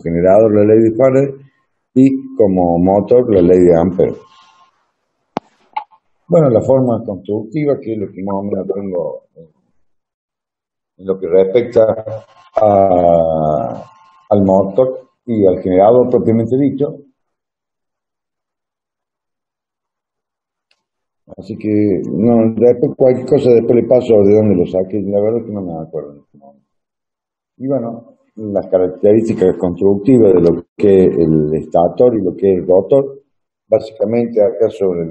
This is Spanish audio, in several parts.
generador la ley de Faraday y como motor la ley de Ampere. Bueno, la forma constructiva, que es lo que más o menos tengo en lo que respecta al motor y al generador propiamente dicho. Así que, no, después cualquier cosa después le paso de dónde lo saqué, la verdad es que no me acuerdo en este momento. Y bueno, las características constructivas de lo que es el estator y lo que es el rotor, básicamente acá sobre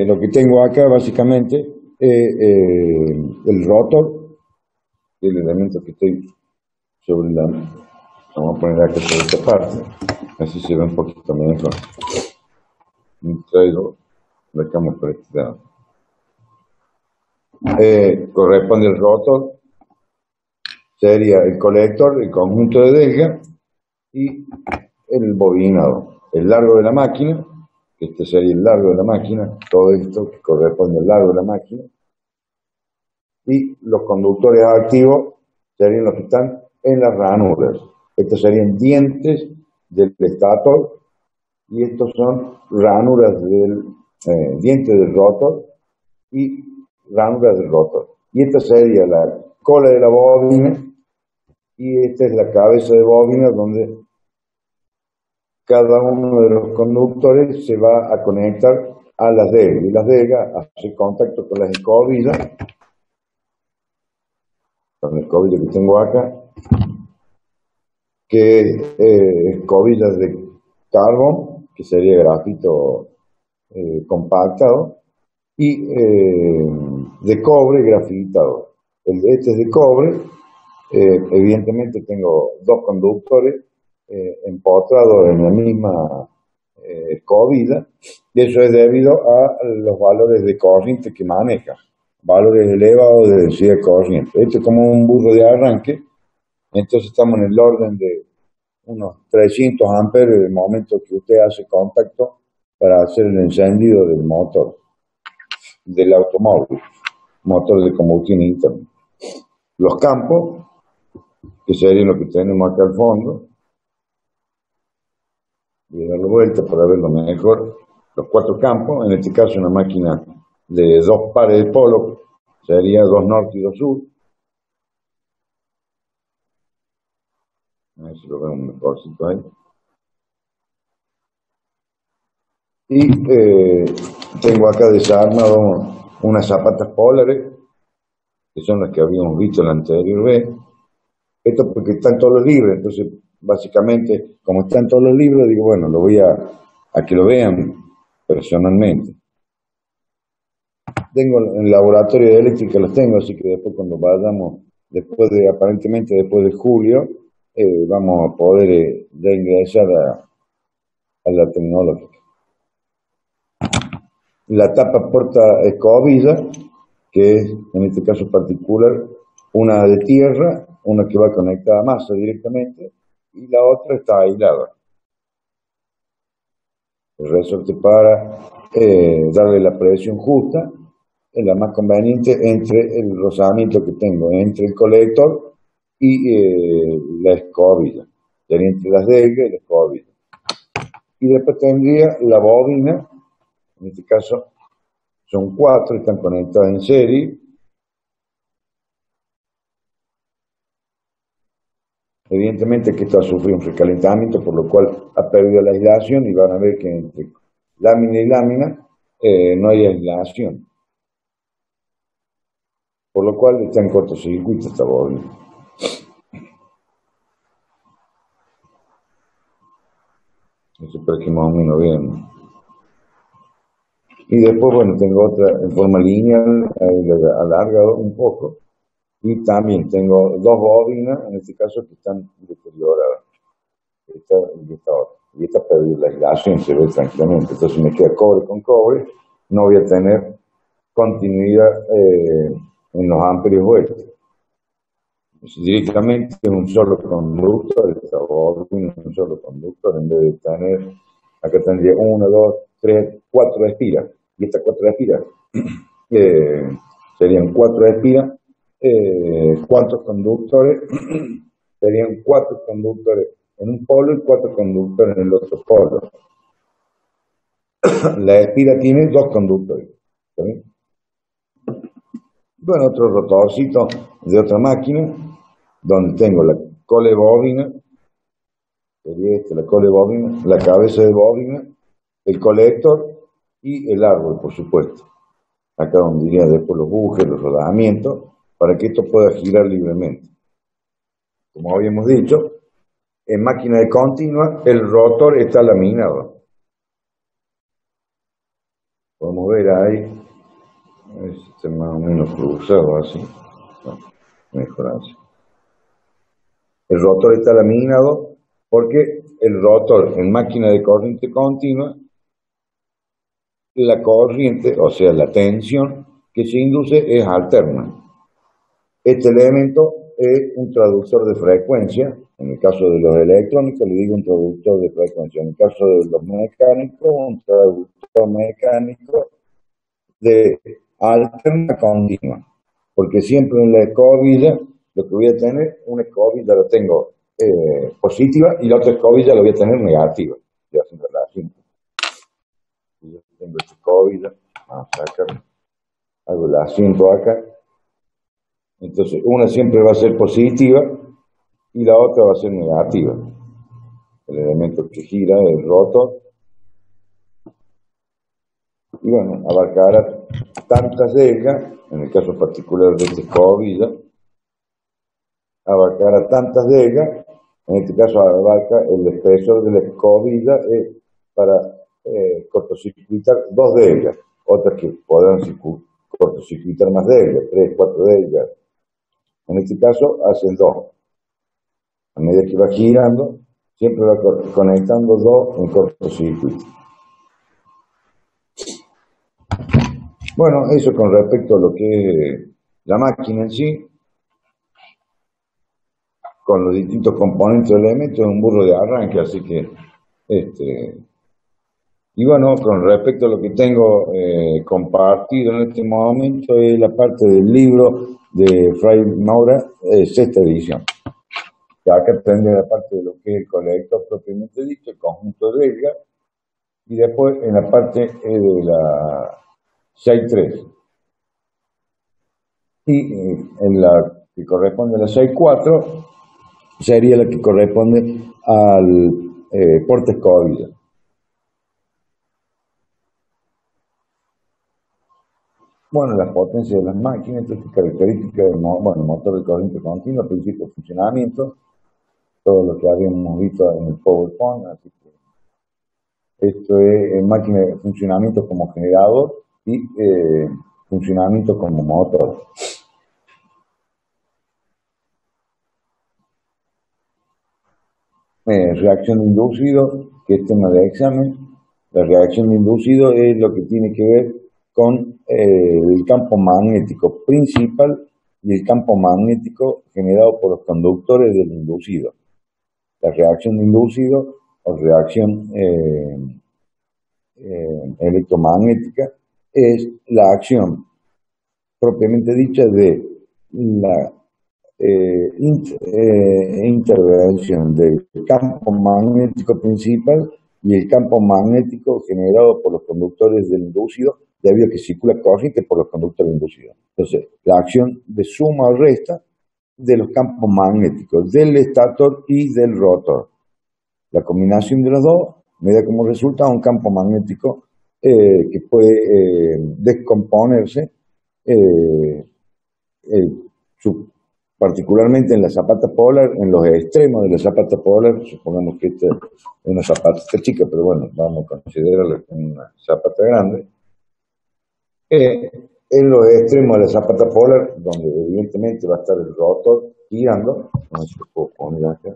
lo que tengo acá básicamente es el rotor, el elemento que estoy sobre la... Vamos a poner acá sobre esta parte, así se ve un poquito mejor. Traigo la cámara por este lado. Corresponde el rotor, sería el colector, el conjunto de delga y el bobinado, el largo de la máquina, este sería el largo de la máquina, todo esto que corresponde al largo de la máquina, y los conductores activos serían los que están en las ranuras. Estos serían dientes del estator y estos son ranuras del diente del rotor y ranuras del rotor. Y esta sería la cola de la bobina y esta es la cabeza de bobina donde cada uno de los conductores se va a conectar a las delgas y las delgas hacen contacto con las escobillas, con la escobilla que tengo acá, que es escobillas de carbón, que sería grafito compactado, y de cobre grafitado. Este es de cobre, evidentemente tengo dos conductores empotrados en la misma escobilla, y eso es debido a los valores de corriente que maneja, valores elevados de densidad de corriente. Esto es como un burro de arranque, entonces estamos en el orden de unos 300 amperes en el momento que usted hace contacto para hacer el encendido del motor del automóvil, motor de combustión interna. Los campos, que serían lo que tenemos acá al fondo, voy a darle vuelta para verlo mejor. Los cuatro campos, en este caso una máquina de dos pares de polo, sería dos norte y dos sur. A ver si lo veo mejorcito ahí. Y tengo acá desarmado unas zapatas polares, que son las que habíamos visto en la anterior vez. Esto porque están todos los libros, entonces básicamente, como están todos los libros, digo, bueno, lo voy a que lo vean personalmente. Tengo en el laboratorio de eléctrica, los tengo, así que después cuando vayamos, aparentemente después de julio, vamos a poder ya ingresar a la tecnológica. La tapa porta escobilla, que es en este caso particular una de tierra, una que va conectada a masa directamente y la otra está aislada. El resorte para darle la presión justa es la más conveniente entre el rozamiento que tengo entre el colector y la escobilla, sería entre las delgas y la escobilla. Y después tendría la bobina, en este caso son 4, están conectadas en serie. Evidentemente que esto ha sufrido un recalentamiento, por lo cual ha perdido la aislación y van a ver que entre lámina y lámina no hay aislación. Por lo cual está en cortocircuito esta bobina. Eso para que más o menos vean. Y después, bueno, tengo otra en forma lineal, alargado un poco. Y también tengo dos bobinas, en este caso, que están deterioradas. Esta y esta otra. Y esta perdió la aislación, se ve tranquilamente. Entonces me queda cobre con cobre, no voy a tener continuidad en los amperios vueltos. Directamente un solo conductor, esta bobina un solo conductor, en vez de tener, acá tendría 1, 2, 3, 4 espiras. Y estas 4 espiras eh, serían 4 espiras, 4 conductores, serían 4 conductores en un polo y 4 conductores en el otro polo. La espira tiene 2 conductores. ¿Sí? Bueno, otro rotorcito de otra máquina, donde tengo la cole bobina, sería la cole bobina, la cabeza de bobina, el colector y el árbol, por supuesto. Acá donde irían después los bujes, los rodamientos, para que esto pueda girar libremente. Como habíamos dicho, en máquina de continua, el rotor está laminado. Podemos ver ahí, este más o menos cruzado así. No, mejor así. El rotor está laminado porque el rotor en máquina de corriente continua, la corriente, o sea, la tensión que se induce es alterna. Este elemento es un traductor de frecuencia. En el caso de los electrónicos le digo un traductor de frecuencia. En el caso de los mecánicos, un traductor mecánico de alterna continua. Porque siempre en la escobilla, lo que voy a tener, una escobilla la tengo positiva y la otra escobilla la voy a tener negativa. Yo hacen relación. Yo tengo esta escobilla, vamos a sacar, hago el asiento acá. Entonces, una siempre va a ser positiva y la otra va a ser negativa. El elemento que gira, el rotor, y bueno, abarcará tantas delgas, en el caso particular de esta escobilla, abarcará tantas delgas, en este caso abarca el espesor de la escobilla para cortocircuitar 2 delgas, otras que podrán cortocircuitar más delgas, 3, 4 delgas. En este caso hacen 2. A medida que va girando, siempre va conectando 2 en cortocircuito. Bueno, eso con respecto a lo que es la máquina en sí, con los distintos componentes del elemento, es un burro de arranque, así que, y bueno, con respecto a lo que tengo compartido en este momento, es la parte del libro de Fray Maura, sexta edición. Que acá tendré la parte de lo que es el colector propiamente dicho, el conjunto de delgas, y después en la parte de la 6.3. Y en la que corresponde a la 6.4 sería la que corresponde al porte escobilla. Bueno, las potencias de las máquinas, estas características del motor de corriente continua, principio de funcionamiento, todo lo que habíamos visto en el PowerPoint, así que esto es máquina de funcionamiento como generador y funcionamiento como motor. Reacción de inducido, que es tema de examen. La reacción de inducido es lo que tiene que ver con el campo magnético principal y el campo magnético generado por los conductores del inducido. La reacción de inducido o reacción electromagnética es la acción propiamente dicha de la intervención del campo magnético principal y el campo magnético generado por los conductores del inducido, debido a que circula corriente por los conductores inducidos. Entonces, la acción de suma o resta de los campos magnéticos del estator y del rotor. La combinación de los dos me da como resultado un campo magnético que puede descomponerse particularmente en la zapata polar, en los extremos de la zapata polar. Supongamos que esta es una zapata chica, pero bueno, vamos a considerarla como una zapata grande. En los extremos de la zapata polar, donde evidentemente va a estar el rotor girando, no sé si puedo poner acá.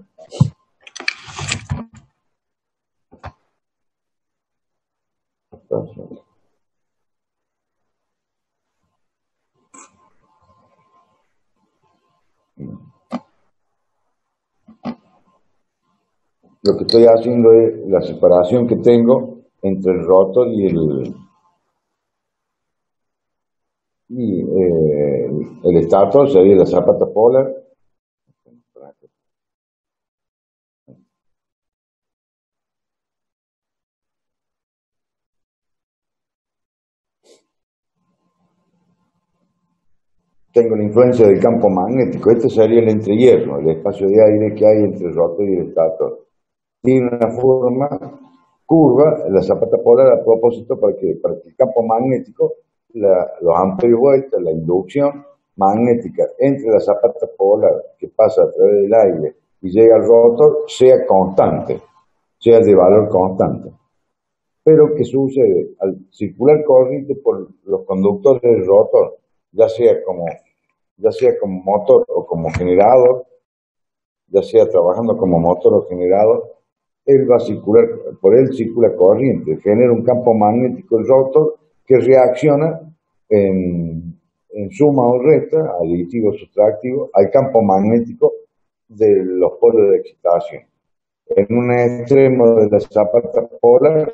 Entonces, lo que estoy haciendo es la separación que tengo entre el rotor y el y el estator sería la zapata polar. Tengo la influencia del campo magnético. Este sería el entrehierro, el espacio de aire que hay entre el rotor y el estator. Tiene una forma curva, la zapata polar a propósito para que el campo magnético, los amperios vueltas, la inducción magnética entre la zapata polar que pasa a través del aire y llega al rotor sea constante, sea de valor constante. Pero ¿qué sucede? Al circular corriente por los conductores del rotor, ya sea como motor o como generador, ya sea trabajando como motor o generador, él va a circular, por él circula corriente, genera un campo magnético el rotor que reacciona en suma o resta, aditivo o sustractivo, al campo magnético de los polos de excitación. En un extremo de la zapata polar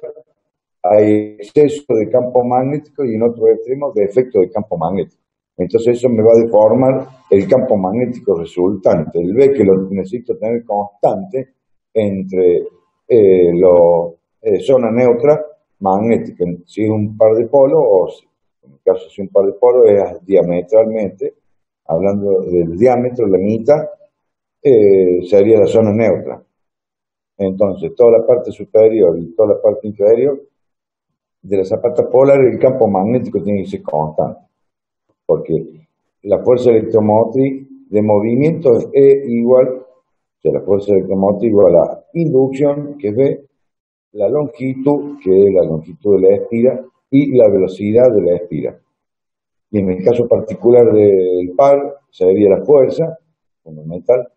hay exceso de campo magnético y en otro extremo de efecto de campo magnético. Entonces eso me va a deformar el campo magnético resultante. El B que lo necesito tener constante entre zona neutra magnética, si es un par de polos, o en el caso si es un par de polos, es diametralmente, hablando del diámetro, la mitad, sería la zona neutra. Entonces, toda la parte superior y toda la parte inferior de la zapata polar, el campo magnético tiene que ser constante, porque la fuerza electromotriz de movimiento es E igual, o sea, la fuerza electromotriz igual a la inducción, que es B, la longitud, que es la longitud de la espira, y la velocidad de la espira. Y en el caso particular del par, sería la fuerza fundamental,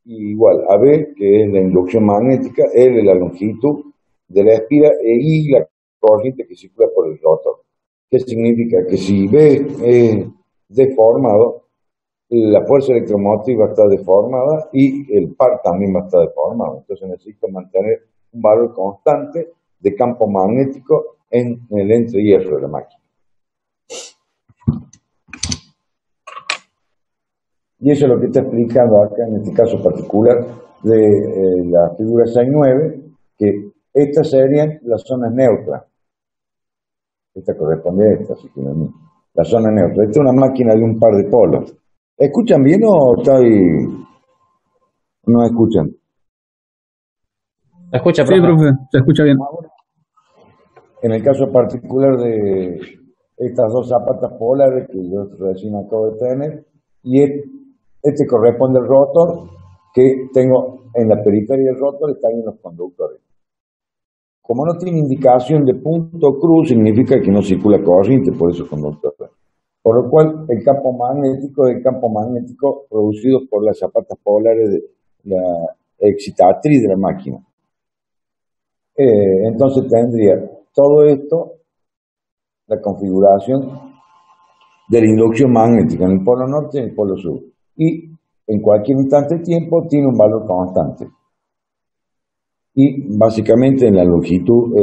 y igual a B, que es la inducción magnética, L es la longitud de la espira, e I la corriente que circula por el rotor. ¿Qué significa? Que si B es deformado, la fuerza electromotriz va a estar deformada y el par también va a estar deformado. Entonces necesito mantener un valor constante de campo magnético en el entrehierro de la máquina. Y eso es lo que está explicando acá en este caso particular de la figura 6.9, que estas serían las zonas neutras. Esta corresponde a esta, así que no, la zona neutra. Esta es una máquina de un par de polos. ¿Escuchan bien o no escuchan? ¿Se escucha, Sí, profe? profe, se escucha bien. En el caso particular de estas dos zapatas polares que yo recién acabo de tener, y este corresponde al rotor que tengo en la periferia del rotor, están en los conductores. Como no tiene indicación de punto cruz, significa que no circula corriente por esos conductores. Por lo cual, el campo magnético es el campo magnético producido por las zapatas polares de la excitatriz de la máquina. Entonces tendría todo esto, la configuración de la inducción magnética en el polo norte y en el polo sur. Y en cualquier instante de tiempo tiene un valor constante. Y básicamente en la longitud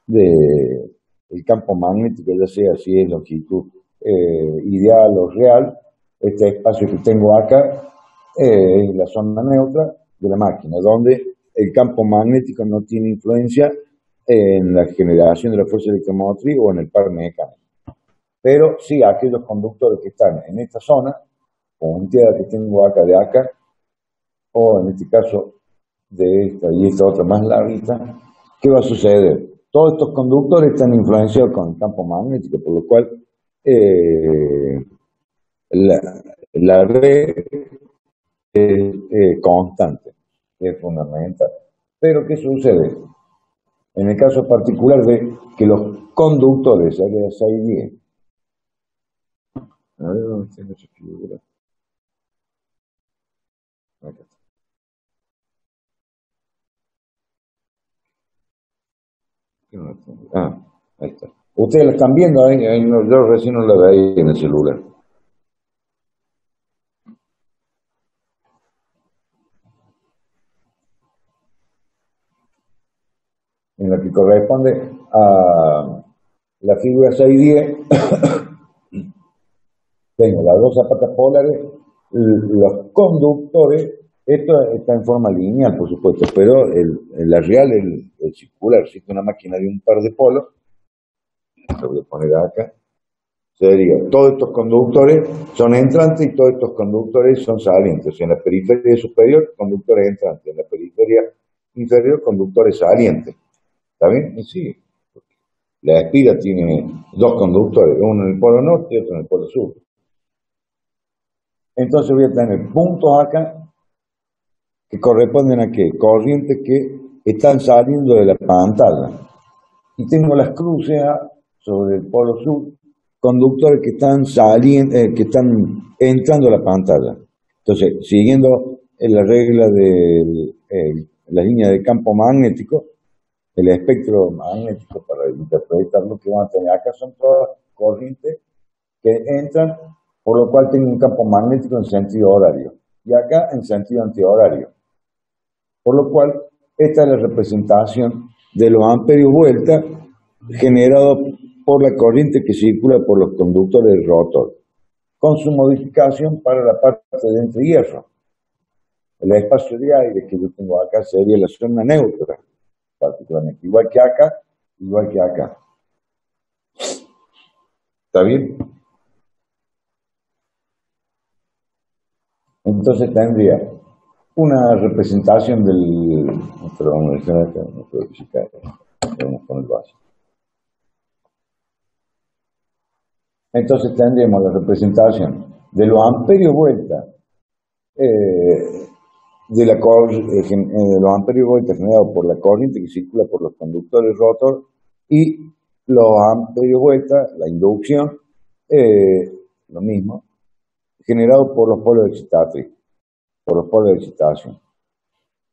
del campo magnético, ya sea si es longitud ideal o real, este espacio que tengo acá es la zona neutra de la máquina, donde el campo magnético no tiene influencia en la generación de la fuerza electromotriz o en el par mecánico. Pero sí aquellos conductores que están en esta zona, como entidad que tengo acá de acá, o en este caso de esta y esta otra más larguita, ¿qué va a suceder? Todos estos conductores están influenciados con el campo magnético, por lo cual la red es constante, es fundamental. Pero ¿qué sucede? En el caso particular de que los conductores, área 610, a ver dónde está esa figura. Acá está. Ah, ahí está. Ustedes la están viendo, ahí yo recién no la veía en el celular. En la que corresponde a la figura 610, tengo las dos zapatas polares, los conductores, esto está en forma lineal, por supuesto, pero la real, el circular, si es una máquina de un par de polos, lo voy a poner acá, sería, todos estos conductores son entrantes y todos estos conductores son salientes. O sea, en la periferia superior, conductores entrantes, en la periferia inferior, conductores salientes. ¿Está bien? Y sí. La espira tiene dos conductores, uno en el polo norte y otro en el polo sur. Entonces voy a tener puntos acá que corresponden a qué? Corrientes que están saliendo de la pantalla. Y tengo las cruces sobre el polo sur, conductores que están saliendo, que están entrando a la pantalla. Entonces, siguiendo la regla de la línea de campo magnético, el espectro magnético para interpretar lo que van a tener acá son todas corrientes que entran, por lo cual tengo un campo magnético en sentido horario y acá en sentido antihorario. Por lo cual, esta es la representación de los amperios vuelta generados por la corriente que circula por los conductores del rotor, con su modificación para la parte de entrehierro. El espacio de aire que yo tengo acá sería la zona neutra, particularmente, igual que acá, igual que acá. ¿Está bien? Entonces tendría una representación del... Pero vamos a dejar acá, no creo que se caiga. Vamos con el básico. Entonces tendremos la representación de los amperios vuelta de los amperios vuelta generados por la corriente que circula por los conductores rotor y los amperios vuelta, la inducción, lo mismo, generado por los polos excitatrices, por los polos de excitación.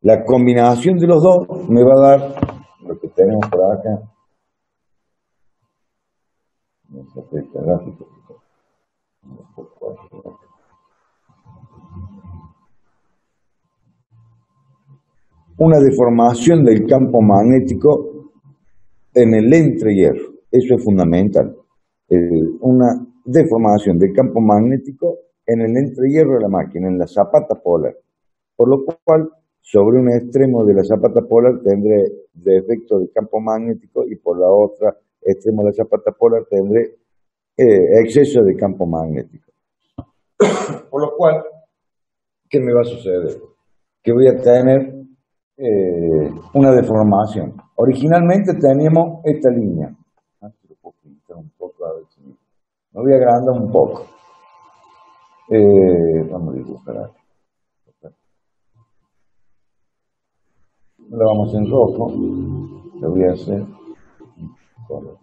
La combinación de los dos me va a dar lo que tenemos por acá. Una deformación del campo magnético en el entrehierro. Eso es fundamental. Una deformación del campo magnético en el entrehierro de la máquina, en la zapata polar. Por lo cual, sobre un extremo de la zapata polar tendré defecto de campo magnético y por la otra extremo de la zapata polar tendré exceso de campo magnético. Por lo cual, ¿qué me va a suceder? Que voy a tener una deformación. Originalmente teníamos esta línea. Un poco, a ver si me voy agrandando un poco. Vamos a dibujar aquí. Lo vamos en rojo. Lo voy a hacer color.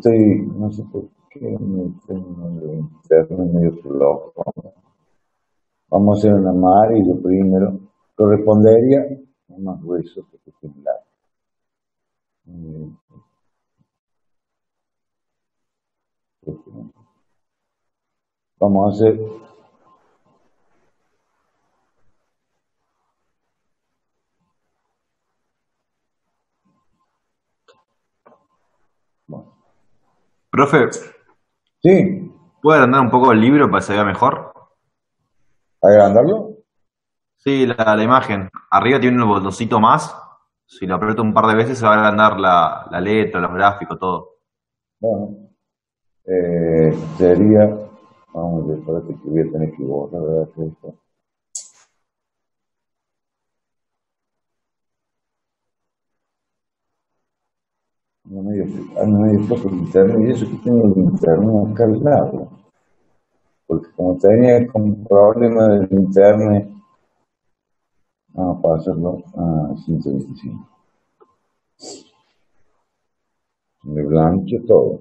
No sé por qué me tengo el interno medio flojo. Vamos a hacer un amarillo primero. Correspondería a más grueso que este blanco. Vamos a hacer Profe, sí, ¿puede agrandar un poco el libro para que se vea mejor? agrandarlo. Sí, la imagen. Arriba tiene un botoncito más. Si lo aprieto un par de veces se va a agrandar la letra, los gráficos, todo. Bueno, sería, vamos a ver, espérate que voy a tener que borrar, ¿verdad? Esto. No me dio poco el internet y eso que tengo el internet acá al lado. Porque como tenía con problema del internet, para hacerlo a 125. Me blanqueo todo.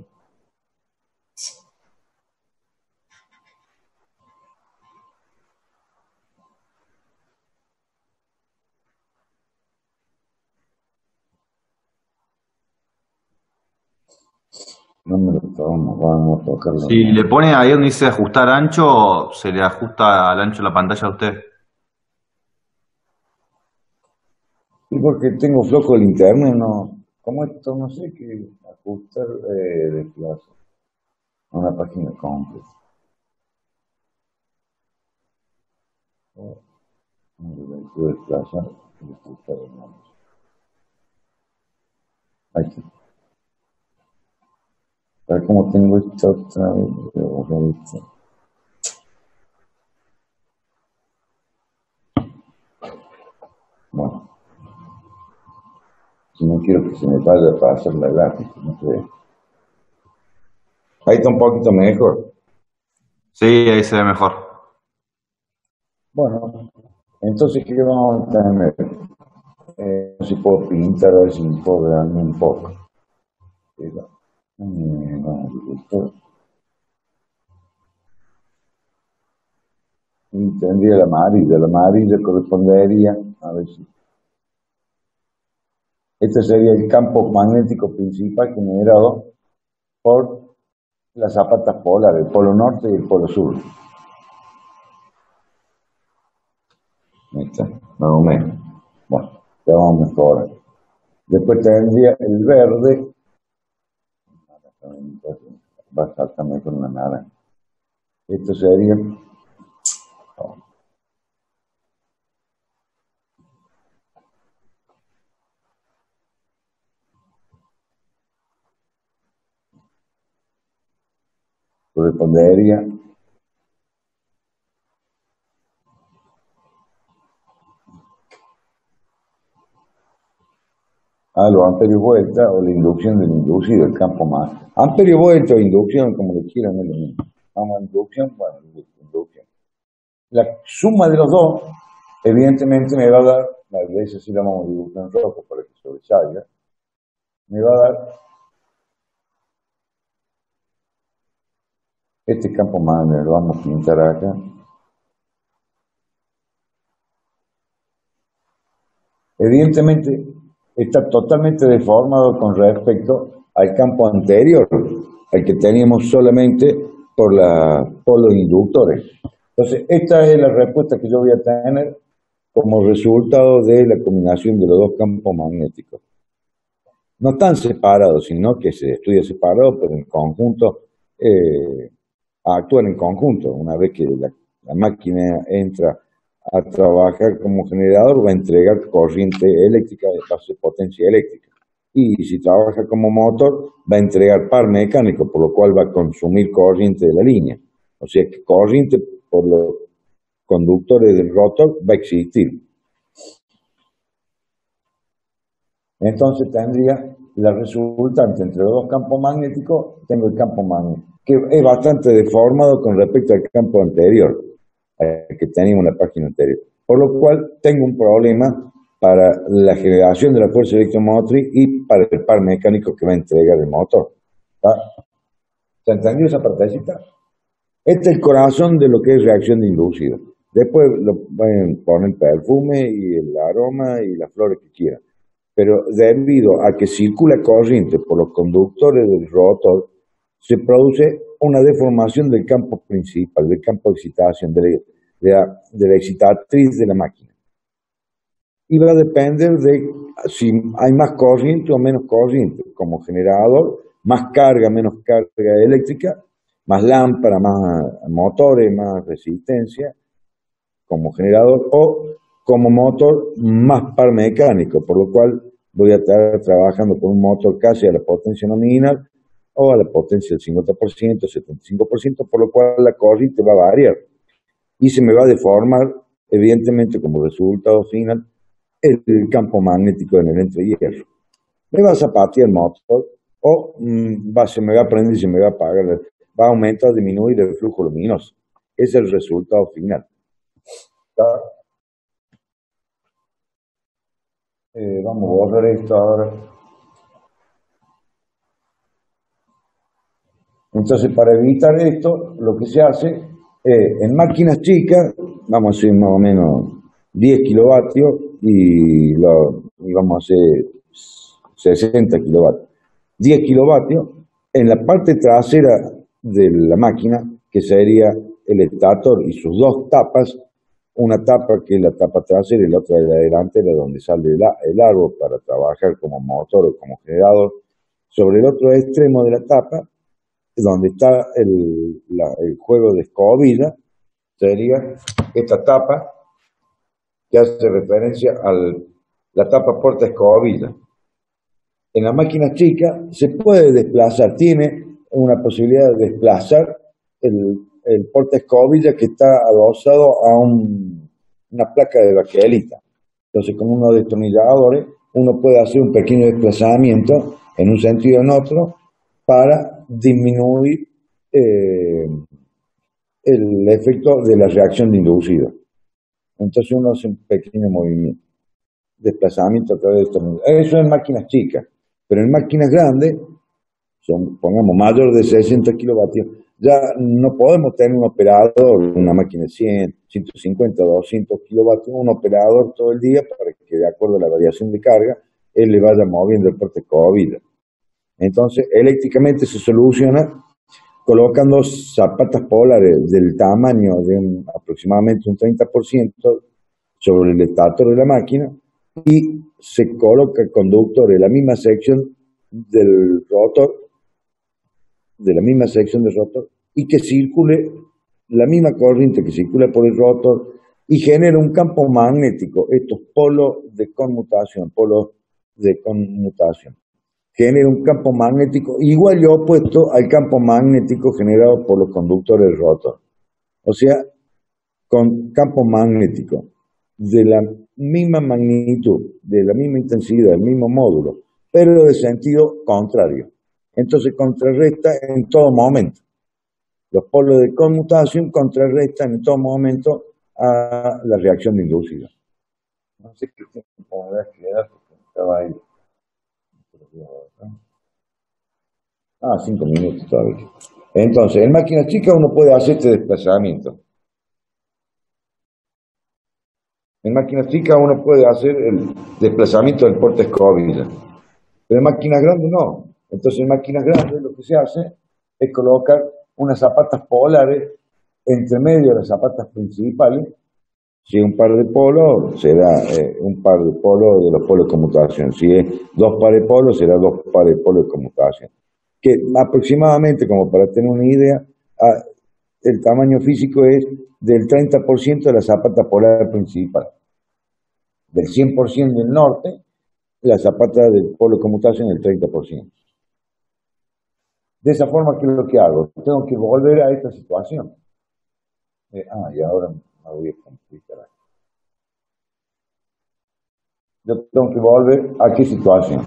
No me lo tomamos, vamos a tocarlo. Si le pone ahí donde dice ajustar ancho, se le ajusta al ancho de la pantalla a usted. Y porque tengo flojo el internet, no, como esto no sé qué ajustar desplazo a una página completa. Lo desplazar y ajustar el nombre. Ahí está. A ver cómo tengo esto otra vez. Voy a borrar esto. Bueno, si no quiero que se me vaya para hacer la gráfica, no sé. Ahí está un poquito mejor. Sí, ahí se ve mejor. Bueno, entonces, ¿qué vamos a tener? Si puedo pintar, a ver si me puedo verme un poco. Y tendría la amarilla correspondería, a ver si. Este sería el campo magnético principal generado por las zapatas polares, el polo norte y el polo sur. Ahí está, más o menos. Bueno, ya vamos a mejorar. Después tendría el verde, va a estar también con la naranja. Esto sería, correspondería a los amperios vuelta o la inducción del inducido, el campo más. Amperio vuelta o inducción, como le quieran, es lo mismo. Vamos a inducción, bueno, inducción. La suma de los dos, evidentemente me va a dar, a veces sí la vamos a dibujar en rojo para que sobresalga, me va a dar este campo más, lo vamos a pintar acá. Evidentemente está totalmente deformado con respecto al campo anterior, al que teníamos solamente por los inductores. Entonces, esta es la respuesta que yo voy a tener como resultado de la combinación de los dos campos magnéticos. No están separados, sino que se estudia separado, pero en conjunto, actúan en conjunto. Una vez que la máquina entra a trabajar como generador, va a entregar corriente eléctrica de paso de potencia eléctrica. Y si trabaja como motor, va a entregar par mecánico, por lo cual va a consumir corriente de la línea. O sea que corriente por los conductores del rotor va a existir. Entonces tendría la resultante entre los dos campos magnéticos, tengo el campo magnético, que es bastante deformado con respecto al campo anterior, que teníamos en la página anterior. Por lo cual tengo un problema para la generación de la fuerza electromotriz y para el par mecánico que va a entregar el motor. ¿Se entendió esa partecita? Este es el corazón de lo que es reacción de inducido. Después lo pueden poner perfume y el aroma y las flores que quieran. Pero debido a que circula corriente por los conductores del rotor, se produce una deformación del campo principal, del campo de excitación, de la excitatriz de la máquina. Y va a depender de si hay más corriente o menos corriente. Como generador, más carga, menos carga eléctrica, más lámpara, más motores, más resistencia, como generador, o como motor, más par mecánico, por lo cual voy a estar trabajando con un motor casi a la potencia nominal o a la potencia del 50%, 75%, por lo cual la corriente va a variar y se me va a deformar, evidentemente, como resultado final, el campo magnético en el entrehierro. Me va a zapatear el motor o se me va a prender y se me va a apagar, va a aumentar, disminuir el flujo luminoso. Ese es el resultado final. Vamos a borrar esto ahora. Entonces, para evitar esto, lo que se hace en máquinas chicas, vamos a hacer más o menos 10 kilovatios y vamos a hacer 60 kilovatios. 10 kilovatios en la parte trasera de la máquina, que sería el estator y sus dos tapas, una tapa que es la tapa trasera y la otra es la delantera donde sale el árbol para trabajar como motor o como generador. Sobre el otro extremo de la tapa, donde está el juego de escobilla, sería esta tapa que hace referencia a la tapa porta escobilla. En las máquinas chicas se puede desplazar, tiene una posibilidad de desplazar el porta escobilla que está adosado a una placa de baquelita. Entonces, con unos destornilladores, uno puede hacer un pequeño desplazamiento en un sentido o en otro para disminuir el efecto de la reacción de inducido. Entonces uno hace un pequeño movimiento, desplazamiento a través de destornilladores. Eso en máquinas chicas, pero en máquinas grandes, pongamos mayor de 60 kilovatios, ya no podemos tener un operador, una máquina de 100, 150, 200 kilovatios, un operador todo el día para que de acuerdo a la variación de carga, él le vaya moviendo el porte escobilla. Entonces, eléctricamente se soluciona colocando zapatas polares del tamaño de aproximadamente un 30% sobre el estator de la máquina y se coloca el conductor de la misma sección del rotor, y que circule la misma corriente que circula por el rotor y genera un campo magnético, estos polos de conmutación, genera un campo magnético igual y opuesto al campo magnético generado por los conductores del rotor. O sea, con campo magnético de la misma magnitud, de la misma intensidad, del mismo módulo, pero de sentido contrario. Entonces contrarresta en todo momento. Los polos de conmutación contrarrestan en todo momento a la reacción de inducido. No sé qué tiempo me voy a quedar porque estaba ahí. 5 minutos todavía. Entonces, en máquinas chicas uno puede hacer este desplazamiento. En máquinas chicas uno puede hacer el desplazamiento del porte escobilla. Pero en máquinas grandes no. Entonces, en máquinas grandes lo que se hace es colocar unas zapatas polares entre medio de las zapatas principales. Si es un par de polos, será un par de polos de los polos de conmutación. Si es 2 pares de polos, será 2 pares de polos de conmutación. Que aproximadamente, como para tener una idea, el tamaño físico es del 30% de la zapata polar principal. Del 100% del norte, la zapata del polo de conmutación es el 30%. De esa forma, ¿qué es lo que hago? Tengo que volver a esta situación. Y ahora me voy a complicar. Yo tengo que volver a qué situación.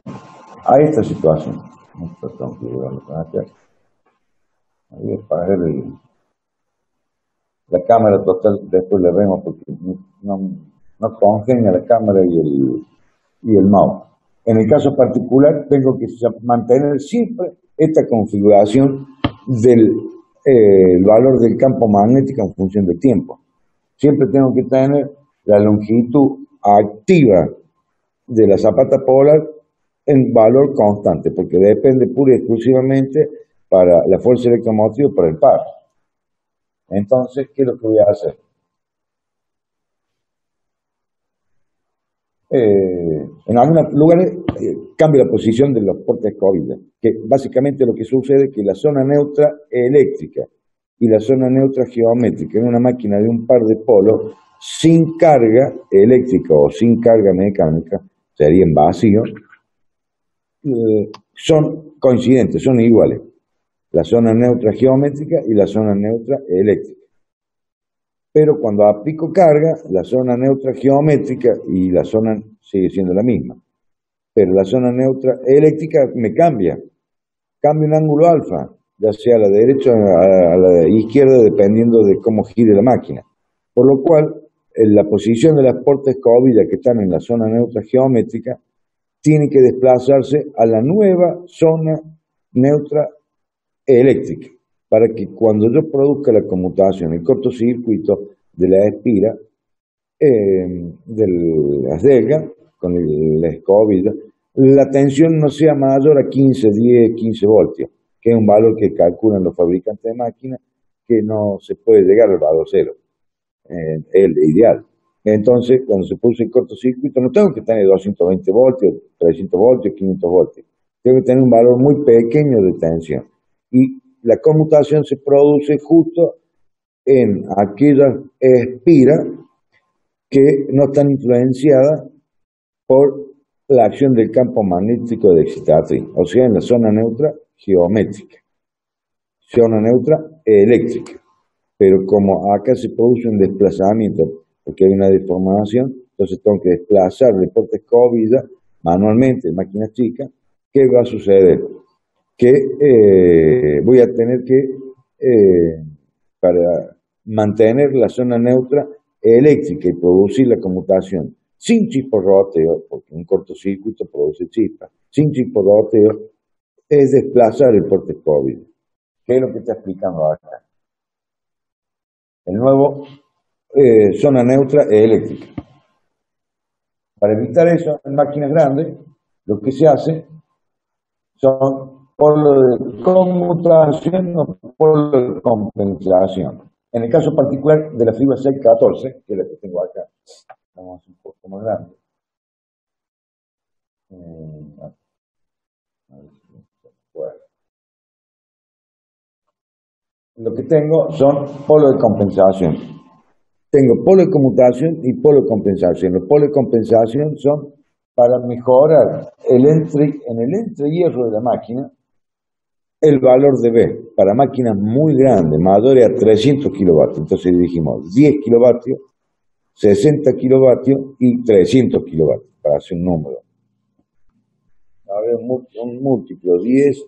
A esta situación. Tengo que llevarlo para acá. Voy a apagar la cámara total, después la vemos porque no congenia la cámara y el mouse. En el caso particular, tengo que mantener siempre esta configuración del valor del campo magnético en función del tiempo. Siempre tengo que tener la longitud activa de la zapata polar en valor constante, porque depende pura y exclusivamente para la fuerza electromotriz para el par. Entonces, ¿qué es lo que voy a hacer? En algunos lugares cambia la posición de los portes escobilla, que básicamente lo que sucede es que la zona neutra eléctrica y la zona neutra geométrica en una máquina de un par de polos sin carga eléctrica o sin carga mecánica, serían vacíos, son coincidentes, son iguales. La zona neutra geométrica y la zona neutra eléctrica. Pero cuando aplico carga, la zona neutra geométrica y la zona sigue siendo la misma. Pero la zona neutra eléctrica me cambia un ángulo alfa, ya sea a la derecha o a la izquierda, dependiendo de cómo gire la máquina. Por lo cual, en la posición de las portas escobilla que están en la zona neutra geométrica, tiene que desplazarse a la nueva zona neutra eléctrica, para que cuando yo produzca la conmutación, el cortocircuito de la espira, de las delgas, con la escobilla, la tensión no sea mayor a 15, 10, 15 voltios, que es un valor que calculan los fabricantes de máquinas, que no se puede llegar al valor cero. el ideal. Entonces, cuando se produce el cortocircuito, no tengo que tener 220 voltios, 300 voltios, 500 voltios. Tengo que tener un valor muy pequeño de tensión. Y la conmutación se produce justo en aquellas espiras que no están influenciadas por la acción del campo magnético de excitatriz, o sea, en la zona neutra geométrica, zona neutra eléctrica. Pero como acá se produce un desplazamiento, porque hay una deformación, entonces tengo que desplazar el porte escobilla manualmente en máquinas chicas. ¿Qué va a suceder? Que voy a tener que, para mantener la zona neutra eléctrica y producir la conmutación sin chisporroteo, porque un cortocircuito produce chispas, sin chisporroteo, es desplazar el porte escobilla. ¿Qué es lo que está explicando acá? El nuevo zona neutra eléctrica. Para evitar eso, en máquinas grandes, lo que se hace son polos de conmutación o polos de compensación. En el caso particular de la fibra 614, que es la que tengo acá, vamos a hacer un poco más grande. Lo que tengo son polos de compensación. Tengo polo de conmutación y polo de compensación. Los polos de compensación son para mejorar en el entrehierro de la máquina el valor de B para máquinas muy grandes, mayores a 300 kilovatios. Entonces dijimos 10 kilovatios, 60 kilovatios y 300 kilovatios, para hacer un número. A ver, un múltiplo, 10,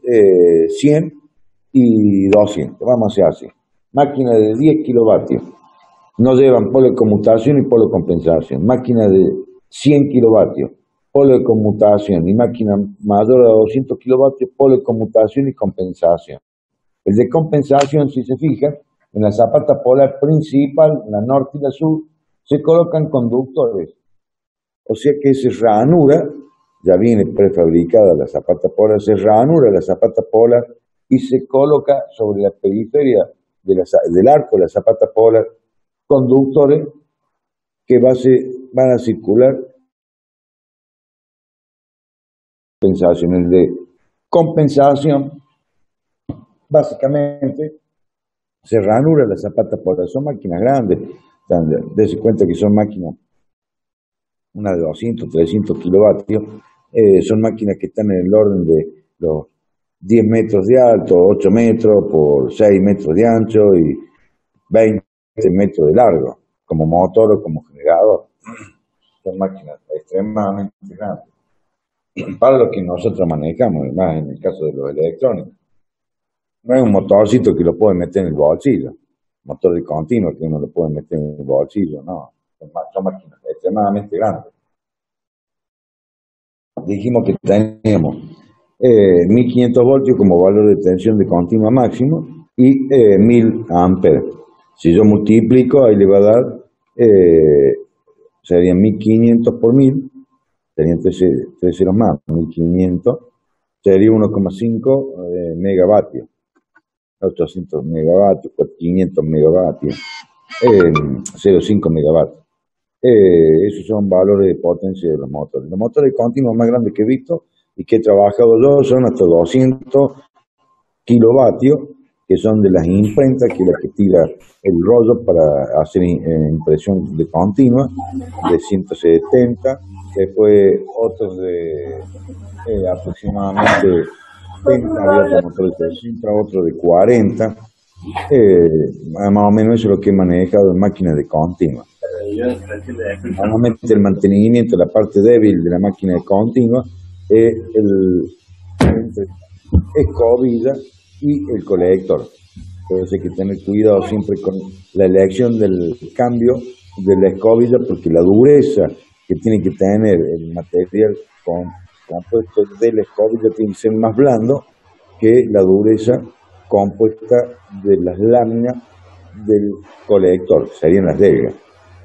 100 y 200. Vamos a hacer así. Máquinas de 10 kilovatios no llevan polo de conmutación y polo de compensación. Máquinas de 100 kilovatios, polo de conmutación, y máquina mayor a 200 kilovatios, polo de conmutación y compensación. El de compensación, si se fijan, en la zapata polar principal, la norte y la sur, se colocan conductores. O sea que se ranura, ya viene prefabricada la zapata polar, se ranura la zapata polar y se coloca sobre la periferia del arco de la zapata polar conductores que van a circular. El de compensación, básicamente, se ranura la zapata polar. Son máquinas grandes, dense cuenta que son máquinas, una de 200, 300 kilovatios, son máquinas que están en el orden de los 10 metros de alto, 8 metros por 6 metros de ancho y 20 metros de largo, como motor o como generador. Son máquinas extremadamente grandes para lo que nosotros manejamos, más en el caso de los electrónicos. No es un motorcito que lo puede meter en el bolsillo, motor de continuo que uno lo puede meter en el bolsillo, no. Son máquinas extremadamente grandes. Dijimos que teníamos 1500 voltios como valor de tensión de continua máximo y 1000 amperes. Si yo multiplico, ahí le va a dar, serían 1500 por 1000, serían 3 ceros más, 1500, sería 1,5 megavatios, 800 megavatios, 500 megavatios, 0,5 megavatios. Esos son valores de potencia de los motores. Los motores continuos más grandes que he visto y que he trabajado yo son hasta 200 kilovatios, que son de las imprentas, que es la que tira el rollo para hacer impresión de continua, de 170, después otros de aproximadamente 30, había otro motor de 60, otro de 40, más o menos eso es lo que he manejado en máquinas de continua. Normalmente el mantenimiento, la parte débil de la máquina de continua es el escobilla y el colector. Entonces hay que tener cuidado siempre con la elección del cambio de la escobilla, porque la dureza que tiene que tener el material compuesto de la escobilla tiene que ser más blando que la dureza compuesta de las láminas del colector, serían las delgas.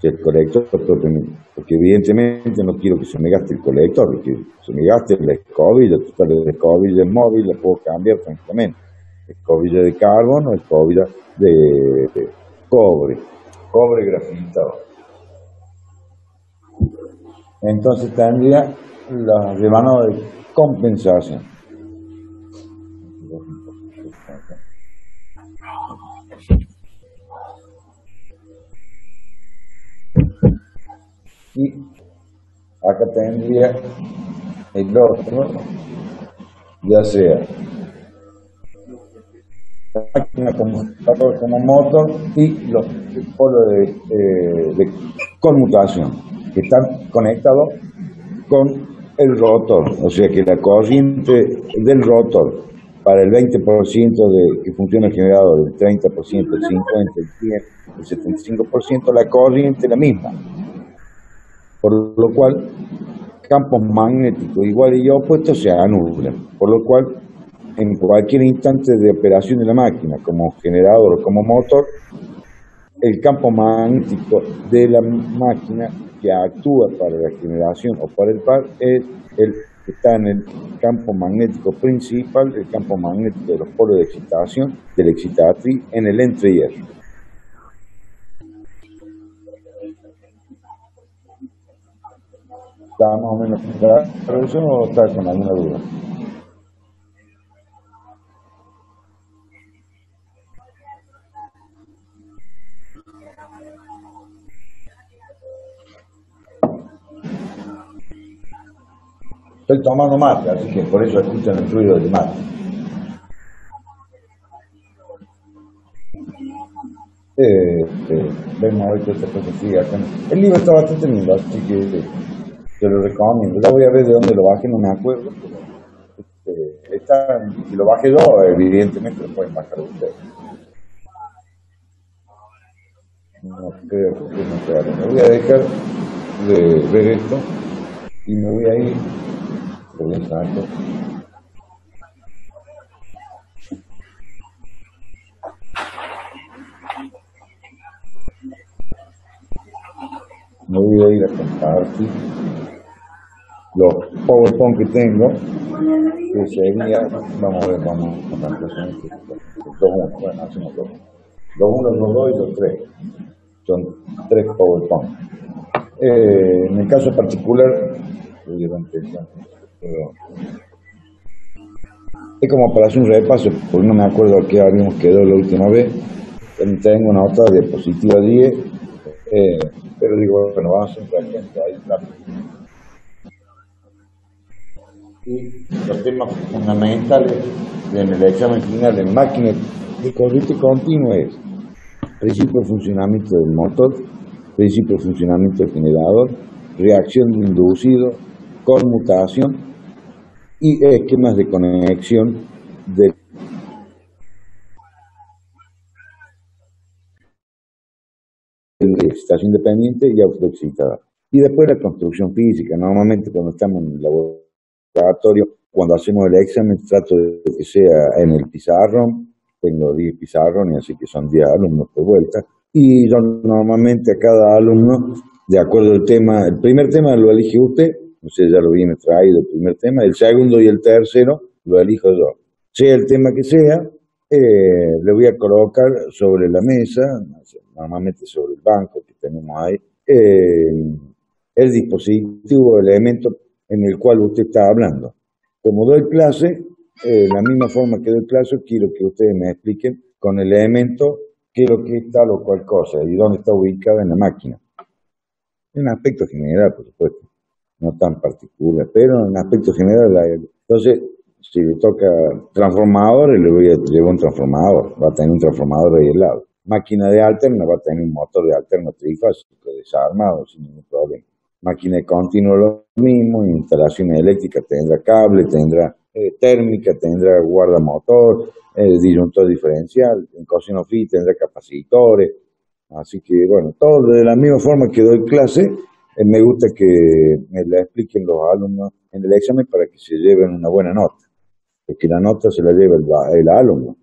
El colector, porque evidentemente no quiero que se me gaste el colector, que se me gaste la escobilla. Total, la escobilla móvil la puedo cambiar tranquilamente. Escobilla de carbono, escobilla de cobre. cobre grafitado. Entonces tendría la rebanada de compensación. Y acá tendría el otro, ya sea la máquina como motor y los polos de conmutación que están conectados con el rotor, o sea que la corriente del rotor para el 20% que funciona el generador, el 30%, el 50%, el 100%, el 75%, la corriente es la misma. Por lo cual, campos magnéticos iguales y opuestos se anulan. Por lo cual, en cualquier instante de operación de la máquina, como generador o como motor, el campo magnético de la máquina que actúa para la generación o para el par es el que está en el campo magnético principal, el campo magnético de los polos de excitación, de la excitatriz, en el entre y R. ¿Está más o menos claro eso o está con alguna duda? Estoy tomando mate, así que por eso escuchan el ruido del mate. Vemos a ver qué otra cosa sigue acá. El libro está bastante lindo, así que te lo recomiendo. Ya voy a ver de dónde lo bajé, no me acuerdo. Si lo bajé yo, evidentemente lo pueden bajar ustedes. No creo que no sea. Me voy a dejar de ver esto y me voy a ir. Lo voy a sacar. Me voy a ir a compartir los PowerPoint que tengo, que sería, vamos a ver, vamos a ver, bueno, hacemos dos. Los 1, los 2 y los 3. Son 3 PowerPoint. En el caso particular, es como para hacer un repaso, porque no me acuerdo a qué habíamos quedado la última vez. También tengo una otra diapositiva 10, pero digo, bueno, vamos a hacer un repaso ahí rápido. Y los temas fundamentales en el examen final en máquinas de corriente continua es principio de funcionamiento del motor, principio de funcionamiento del generador, reacción de inducido, conmutación y esquemas de conexión de excitación independiente y autoexcitada. Y después la construcción física. Normalmente cuando estamos en el laboratorio, cuando hacemos el examen, trato de que sea en el pizarrón. Tengo 10 pizarrones, así que son 10 alumnos por vuelta. Y yo normalmente a cada alumno, de acuerdo al tema, el primer tema lo elige usted, no sé, ya lo viene traído el primer tema, el segundo y el tercero lo elijo yo. Sea el tema que sea, le voy a colocar sobre la mesa, normalmente sobre el banco que tenemos ahí, el dispositivo, el elemento en el cual usted está hablando. Como doy clase, la misma forma que doy clase, quiero que ustedes me expliquen con el elemento qué es lo que está lo cual cosa y dónde está ubicada en la máquina. En aspecto general, por supuesto, no tan particular, pero en aspecto general. Entonces, si le toca transformadores, le llevo un transformador, va a tener un transformador ahí al lado. Máquina de alterna va a tener un motor de alterna trifásico desarmado sin ningún problema. Máquina de continuo lo mismo, instalaciones eléctricas tendrá cable, tendrá térmica, tendrá guardamotor, disyuntor diferencial, en cocina free tendrá capacitores. Así que bueno, todo de la misma forma que doy clase, me gusta que me la expliquen los alumnos en el examen para que se lleven una buena nota, porque la nota se la lleva el alumno.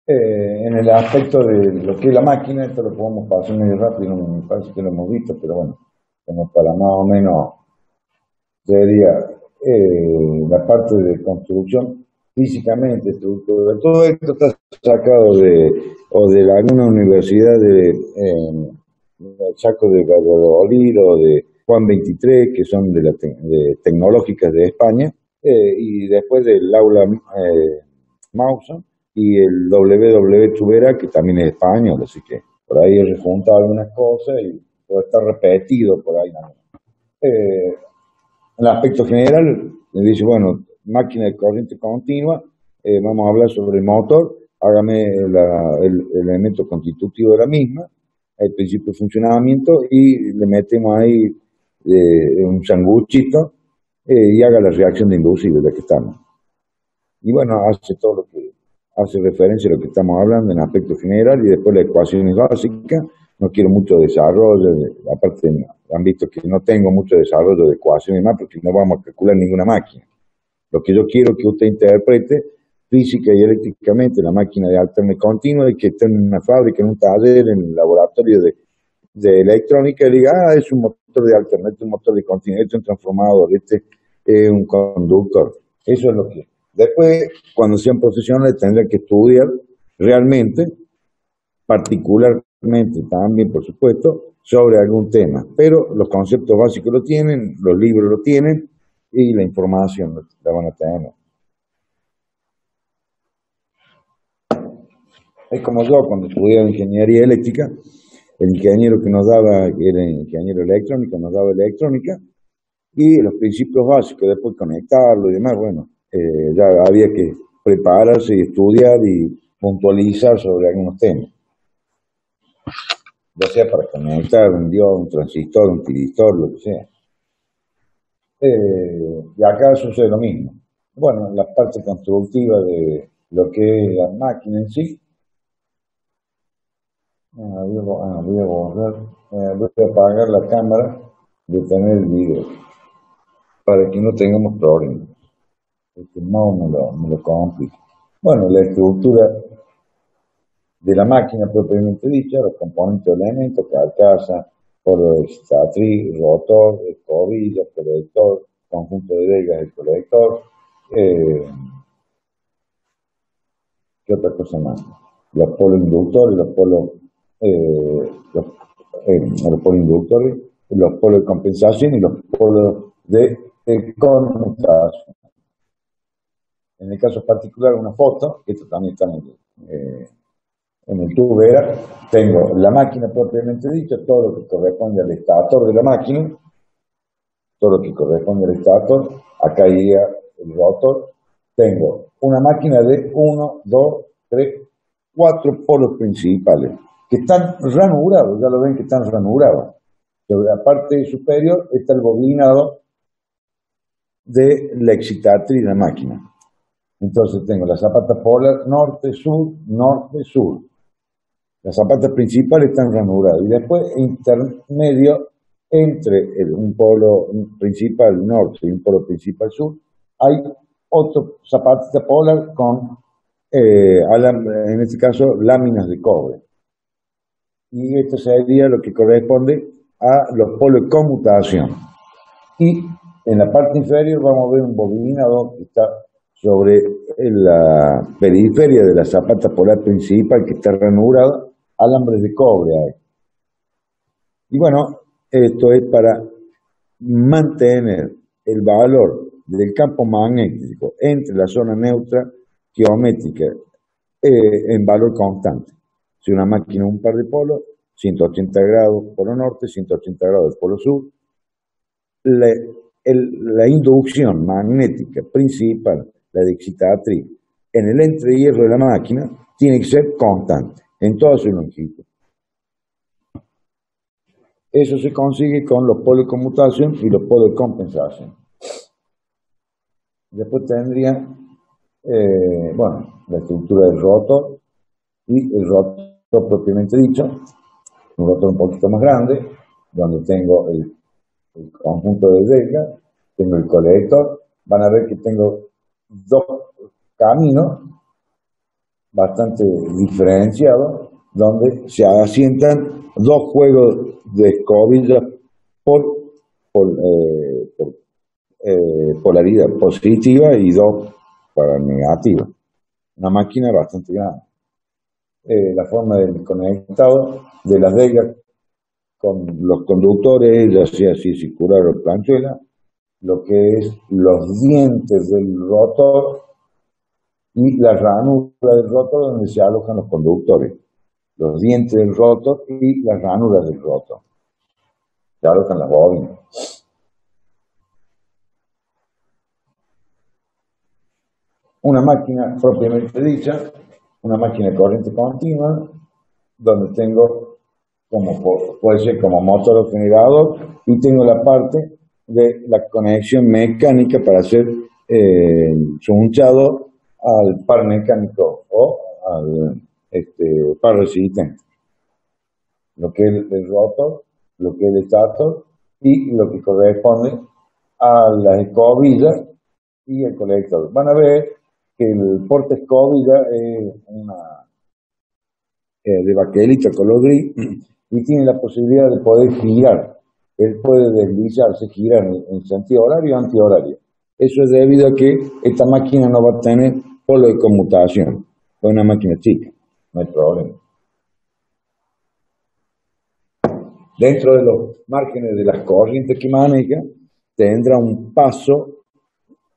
En el aspecto de lo que es la máquina, esto lo podemos pasar medio rápido, no me parece que lo hemos visto, pero bueno, como para más o menos sería la parte de construcción. físicamente, estructura, todo esto está sacado de alguna universidad saco de Valladolid o de Juan 23, que son de tecnológicas de España, y después del aula Mauson y el WW Tubera, que también es español, así que por ahí he rejuntado algunas cosas y puede estar repetido por ahí. En el aspecto general, me dice, bueno, máquina de corriente continua, vamos a hablar sobre el motor, hágame el elemento constitutivo de la misma, el principio de funcionamiento, y le metemos ahí un sanguchito y haga la reacción de inducible de la que estamos. Y bueno, hace todo lo que hace referencia a lo que estamos hablando en aspecto general, y después las ecuaciones básicas. No quiero mucho desarrollo, aparte han visto que no tengo mucho desarrollo de ecuaciones más porque no vamos a calcular ninguna máquina. Lo que yo quiero que usted interprete física y eléctricamente la máquina de alterna continua, y que esté en una fábrica, en un taller, en el laboratorio de electrónica, y diga, es un motor de alterna, este es un motor de continua, este es un transformador, este es un conductor. Eso es lo que... Después, cuando sean profesionales, tendrán que estudiar realmente, particularmente también, por supuesto, sobre algún tema. Pero los conceptos básicos lo tienen, los libros lo tienen, y la información la van a tener. Es como yo cuando estudiaba ingeniería eléctrica, el ingeniero que nos daba, que era ingeniero electrónico, nos daba electrónica, y los principios básicos, después conectarlo y demás, bueno, ya había que prepararse y estudiar y puntualizar sobre algunos temas, ya sea para conectar un diodo, un transistor, un piristor, lo que sea. Y acá sucede lo mismo. Bueno, la parte constructiva de lo que es la máquina en sí, voy a apagar la cámara, detener el video, para que no tengamos problemas, porque no me lo complica. Bueno, la estructura de la máquina propiamente dicha, los componentes de elementos, carcasa, polo de excitatriz, rotor, escobilla, colector, conjunto de vegas del colector, ¿qué otra cosa más? Los polos inductores, los polos inductores, los polos de compensación y los polos de conmutación. En el caso particular, una foto, esto también está en el Tubera, tengo la máquina propiamente dicha, todo lo que corresponde al estator de la máquina, todo lo que corresponde al estator, acá iría el rotor. Tengo una máquina de 1, 2, 3, 4 polos principales, que están ranurados, ya lo ven que están ranurados. Sobre la parte superior está el bobinado de la excitatriz de la máquina. Entonces tengo la zapata polar norte-sur, norte-sur. Las zapatas principales están ranuradas, y después intermedio entre un polo principal norte y un polo principal sur hay otro zapata polar con en este caso láminas de cobre, y esto sería lo que corresponde a los polos de conmutación. Y en la parte inferior vamos a ver un bobinado que está sobre la periferia de la zapata polar principal, que está ranurada, alambres de cobre hay. Y bueno, esto es para mantener el valor del campo magnético entre la zona neutra geométrica en valor constante. Si una máquina un par de polos, 180 grados polo norte, 180 grados polo sur, la inducción magnética principal, la de excitatriz, en el entrehierro de la máquina, tiene que ser constante en toda su longitud. Eso se consigue con los polos de conmutación y los polos de compensación. Después tendría, bueno, la estructura del rotor, y el rotor propiamente dicho, un rotor un poquito más grande, donde tengo el conjunto de vegas, tengo el colector. Van a ver que tengo dos caminos bastante diferenciados, donde se asientan dos juegos de escobillas por polaridad positiva y dos para negativa. Una máquina bastante grande. La forma del conectado de las degas con los conductores, ya sea así circular o planchuela, lo que es los dientes del rotor y la ranura del rotor donde se alojan los conductores. Los dientes del rotor y las ranuras del rotor. Se alojan las bobinas. Una máquina propiamente dicha, una máquina de corriente continua, donde tengo, puede ser como motor o generador, y tengo la parte de la conexión mecánica para hacer sunchado al par mecánico o al par resistente. Lo que es el rotor, lo que es el estator y lo que corresponde a las escobillas y el colector. Van a ver que el porte escobilla es una de baquelita color gris y tiene la posibilidad de poder girar. Él puede deslizarse, girar en sentido horario o antihorario. Eso es debido a que esta máquina no va a tener polo de conmutación. Es una máquina chica, no hay problema. Dentro de los márgenes de las corrientes que maneja, tendrá un paso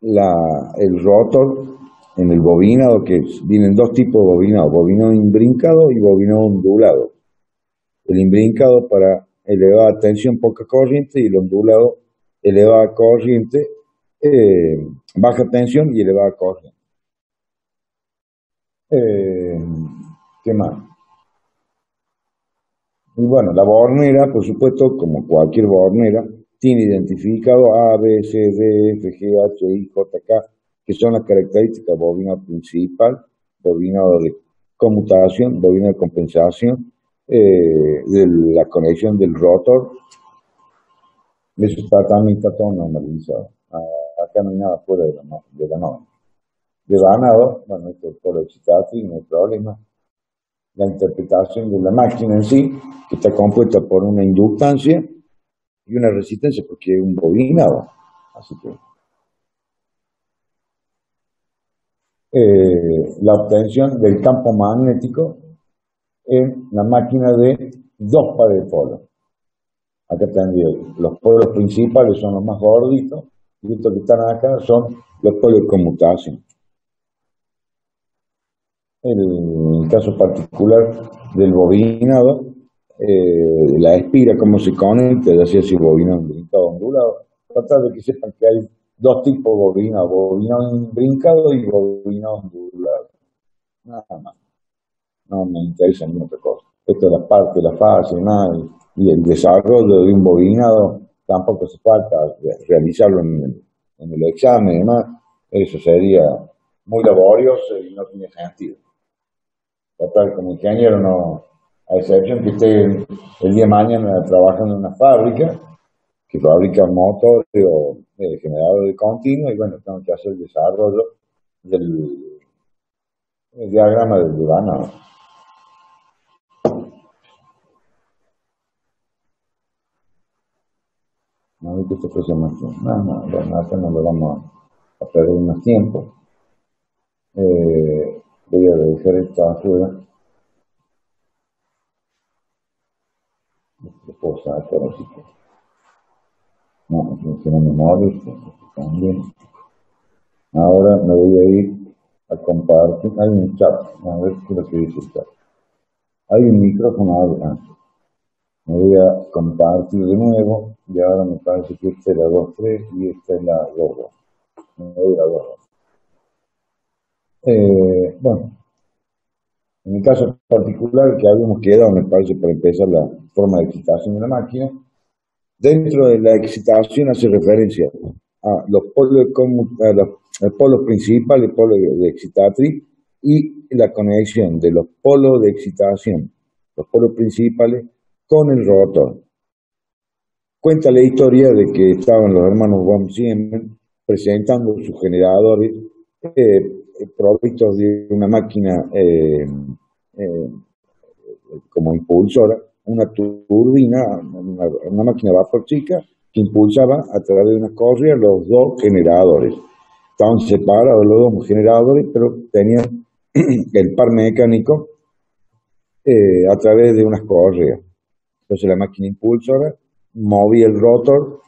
el rotor en el bobinado, que vienen dos tipos de bobinado, bobinado imbrincado y bobinado ondulado. El imbrincado para elevada tensión, poca corriente, y el ondulado, elevada corriente, baja tensión y elevada corriente. ¿Qué más? Y bueno, la bornera, por supuesto, como cualquier bornera, tiene identificado A, B, C, D, F, G, H, I, J, K, que son las características bobinado principal, bobinado de conmutación, bobinado de compensación, de la conexión del rotor. Eso también está todo normalizado. Acá no hay nada fuera de la norma. De vanado, bueno, esto es por excitación, no hay problema. La interpretación de la máquina en sí, que está compuesta por una inductancia y una resistencia, porque es un bobinado. Así que la obtención del campo magnético en la máquina de dos pares de polos. Acá tendría los polos principales son los más gorditos y estos que están acá son los polos de conmutación. El caso particular del bobinado, la espira, cómo se conecta, ya sea si bobinado imbrincado o ondulado. Tratar de que sepan que hay dos tipos de bobinado imbrincado y bobinado ondulado. Nada más. No me interesa ninguna otra cosa. Esto es la parte, la fase, nada, y el desarrollo de un bobinado tampoco hace falta realizarlo en el examen y demás. Eso sería muy laborioso y no tiene sentido. Total, como ingeniero, no, a excepción que esté el día de mañana trabajando en una fábrica que fabrica motores o generadores de continuo, y bueno, tengo que hacer el desarrollo del diagrama del vanado. No hay que se ofrece más tiempo. No lo vamos a perder más tiempo. Voy a dejar esta afuera. Después sacar así que. No me moleste, también. Ahora me voy a ir a compartir. Hay un chat. A ver qué es lo que dice el chat. Hay un micrófono ahora. Me voy a compartir de nuevo. Y ahora me parece que esta es la 2.3 y esta es la 2.2. Me voy a la 2.2. Bueno, en el caso particular que habíamos quedado, me parece, para empezar la forma de excitación de la máquina, dentro de la excitación hace referencia a los polos, los polos principales, el polo de excitatriz y la conexión de los polos de excitación, los polos principales, con el rotor. Cuenta la historia de que estaban los hermanos von Siemens presentando sus generadores provistos de una máquina como impulsora, una turbina, una máquina de vapor chica que impulsaba a través de una correa los dos generadores. estaban separados los dos generadores, pero tenían el par mecánico a través de unas correas. Entonces la máquina impulsora movía el rotor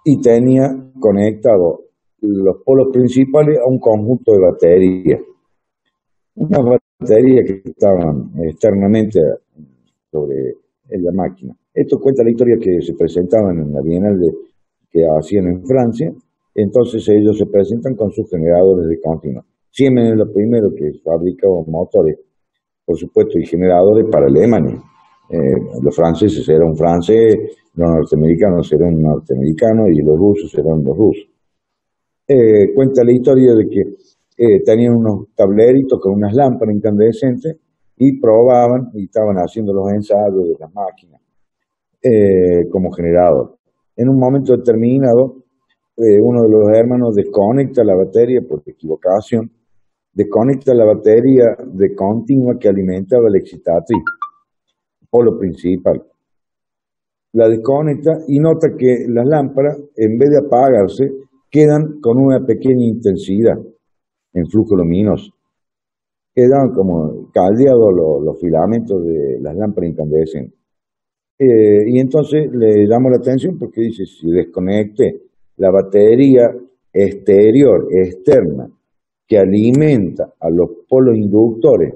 y tenía conectado los polos principales a un conjunto de baterías. Unas baterías que estaban externamente sobre la máquina. Esto cuenta la historia que se presentaban en la Bienal que hacían en Francia. Entonces ellos se presentan con sus generadores de continuo. Siemens es lo primero que fabricaba motores, por supuesto, y generadores para Alemania. Los franceses eran un francés, los norteamericanos eran un norteamericano y los rusos eran los rusos. Cuenta la historia de que tenían unos tableritos con unas lámparas incandescentes y probaban y estaban haciendo los ensayos de las máquinas como generador. En un momento determinado, uno de los hermanos desconecta la batería por equivocación, desconecta la batería de continua que alimentaba la excitatriz, polo principal. La desconecta y nota que las lámparas, en vez de apagarse, quedan con una pequeña intensidad en flujo luminoso. Quedan como caldeados los filamentos de las lámparas incandescentes. Y entonces le llamo la atención porque dice, si desconecte la batería externa, que alimenta a los polos inductores,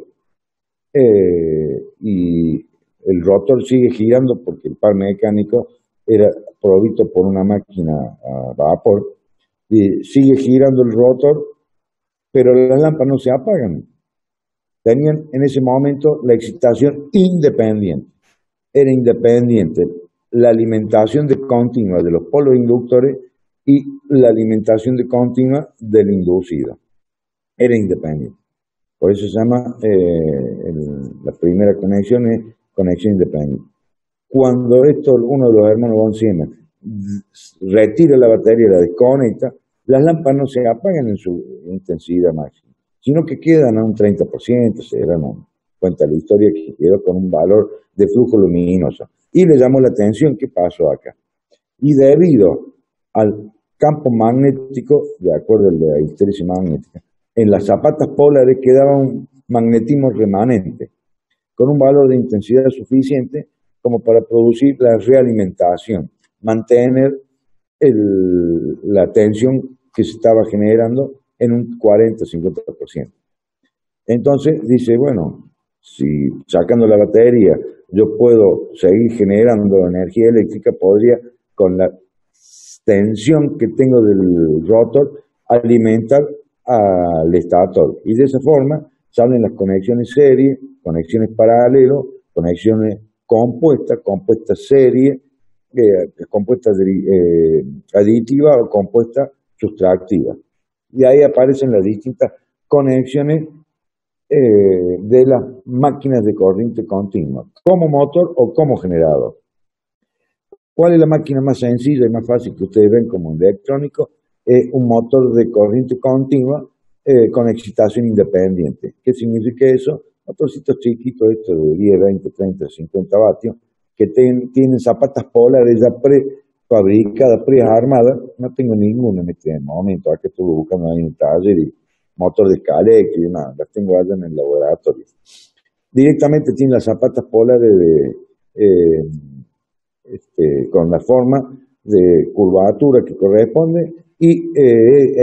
y el rotor sigue girando porque el par mecánico era provisto por una máquina a vapor, y sigue girando el rotor, pero las lámparas no se apagan. Tenían en ese momento la excitación independiente. Era independiente la alimentación de continua de los polos inductores y la alimentación de continua del inducido. Era independiente. Por eso se llama, la primera conexión es conexión independiente. Cuando uno de los hermanos von Siemens retira la batería y la desconecta, las lámparas no se apagan en su intensidad máxima, sino que quedan a un 30%, se dan cuenta la historia que quedó con un valor de flujo luminoso. Y le llamó la atención qué pasó acá. Y debido al campo magnético, de acuerdo a la histeresis magnética, en las zapatas polares quedaba un magnetismo remanente, con un valor de intensidad suficiente como para producir la realimentación, mantener la tensión que se estaba generando en un 40-50%. Entonces dice, bueno, si sacando la batería yo puedo seguir generando energía eléctrica, podría con la tensión que tengo del rotor alimentar al estator. Y de esa forma salen las conexiones serie, conexiones paralelo, conexiones compuestas serie, compuestas aditivas o compuestas sustractivas. Y ahí aparecen las distintas conexiones de las máquinas de corriente continua, como motor o como generador. ¿Cuál es la máquina más sencilla y más fácil que ustedes ven como un electrónico? Es un motor de corriente continua con excitación independiente. ¿Qué significa eso? Motorcitos chiquitos, estos de 10, 20, 30, 50 vatios, que tienen zapatas polares ya prefabricadas, prearmadas. No tengo ninguna en este momento. Acá estuve buscando ahí en un taller y motor de escala y demás. Las tengo allá en el laboratorio. Directamente tienen las zapatas polares con la forma de curvatura que corresponde y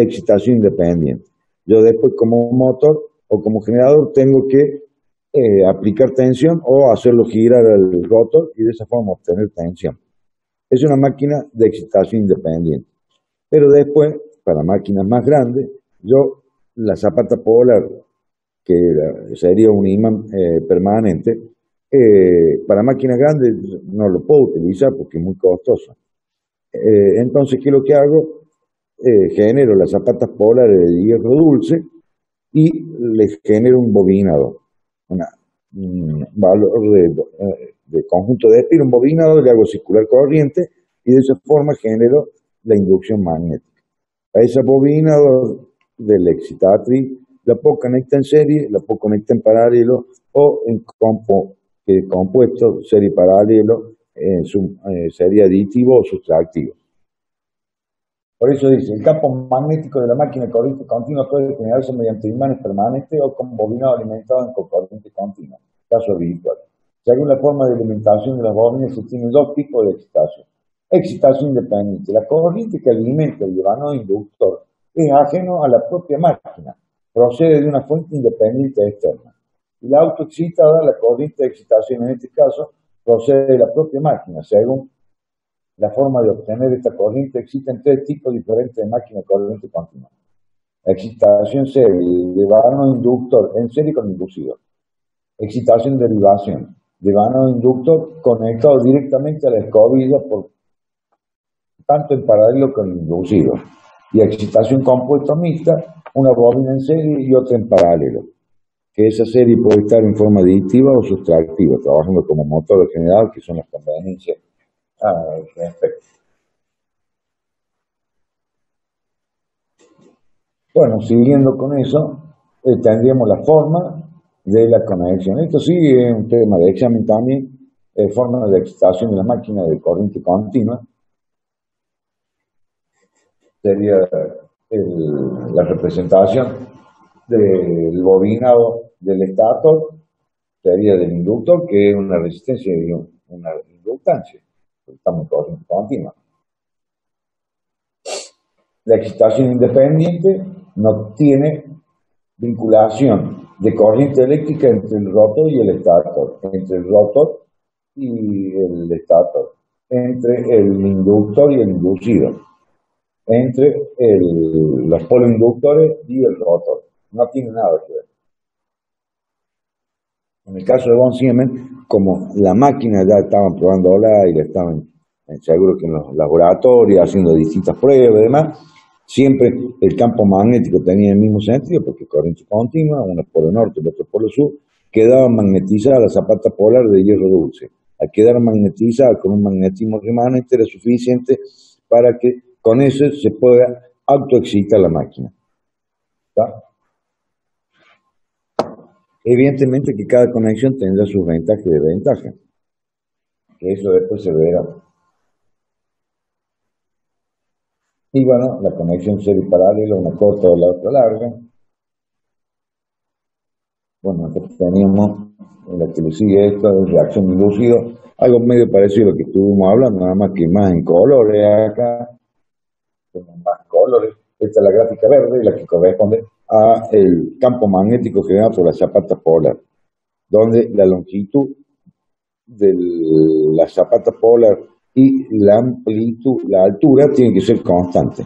excitación independiente. Yo después como motor o como generador tengo que aplicar tensión o hacerlo girar al rotor y de esa forma obtener tensión. Es una máquina de excitación independiente. Pero después, para máquinas más grandes, yo la zapata polar, que sería un imán permanente, para máquinas grandes no lo puedo utilizar porque es muy costoso. Entonces, ¿qué es lo que hago? Genero las zapatas polares de hierro dulce y les genero un bobinador, un valor de conjunto de espiro, un bobinador, le hago circular corriente y de esa forma genero la inducción magnética. A esa bobinador de la excitatriz la puedo conectar en serie, la puedo conectar en paralelo o en compuesto serie paralelo, serie aditivo o sustractivo. Por eso dice, el campo magnético de la máquina de corriente continua puede generarse mediante imanes permanentes o con bobinado alimentado con corriente continua, caso habitual. Según la forma de alimentación de las bobinas, se tienen dos tipos de excitación. Excitación independiente. La corriente que alimenta el llevado inductor es ajeno a la propia máquina, procede de una fuente independiente externa. Y la autoexcitada, la corriente de excitación en este caso, procede de la propia máquina. Según la forma de obtener esta corriente, existen tres tipos diferentes de máquina de corriente continua. Excitación serie, de vano inductor, en serie con inducido. Excitación derivación, de vano inductor conectado directamente a la escobilla, por tanto en paralelo con el inducido. Y excitación compuesta mixta, una bobina en serie y otra en paralelo. Que esa serie puede estar en forma aditiva o sustractiva, trabajando como motor de generador, que son las conveniencias. Bueno, siguiendo con eso, tendríamos la forma de la conexión. Esto sí es un tema de examen también, forma de excitación de la máquina de corriente continua. Sería la representación del bobinado del estator, sería del inductor, que es una resistencia y una inductancia. Estamos en corriente continua. La excitación independiente no tiene vinculación de corriente eléctrica entre el rotor y el estator, entre el rotor y el estator, entre el inductor y el inducido, entre los polos inductores y el rotor. No tiene nada que ver. En el caso de von Siemens, como la máquina ya estaban probándola y la estaban seguro que en los laboratorios haciendo distintas pruebas y demás, siempre el campo magnético tenía el mismo sentido, porque corriente continua, uno por el norte, el otro por el sur, quedaba magnetizada la zapata polar de hierro dulce. Al quedar magnetizada con un magnetismo remanente era suficiente para que con eso se pueda autoexcitar la máquina. ¿Está? Evidentemente que cada conexión tendrá sus ventajas y desventajas, que eso después se verá. Y bueno, la conexión serie paralela, una corta o la otra larga. Bueno, acá teníamos la que le sigue esta de reacción inducido, algo medio parecido a lo que estuvimos hablando, nada más que más en colores acá, con más colores. Esta es la gráfica verde, la que corresponde a el campo magnético generado por la zapata polar, donde la longitud de la zapata polar y la amplitud, la altura, tiene que ser constante.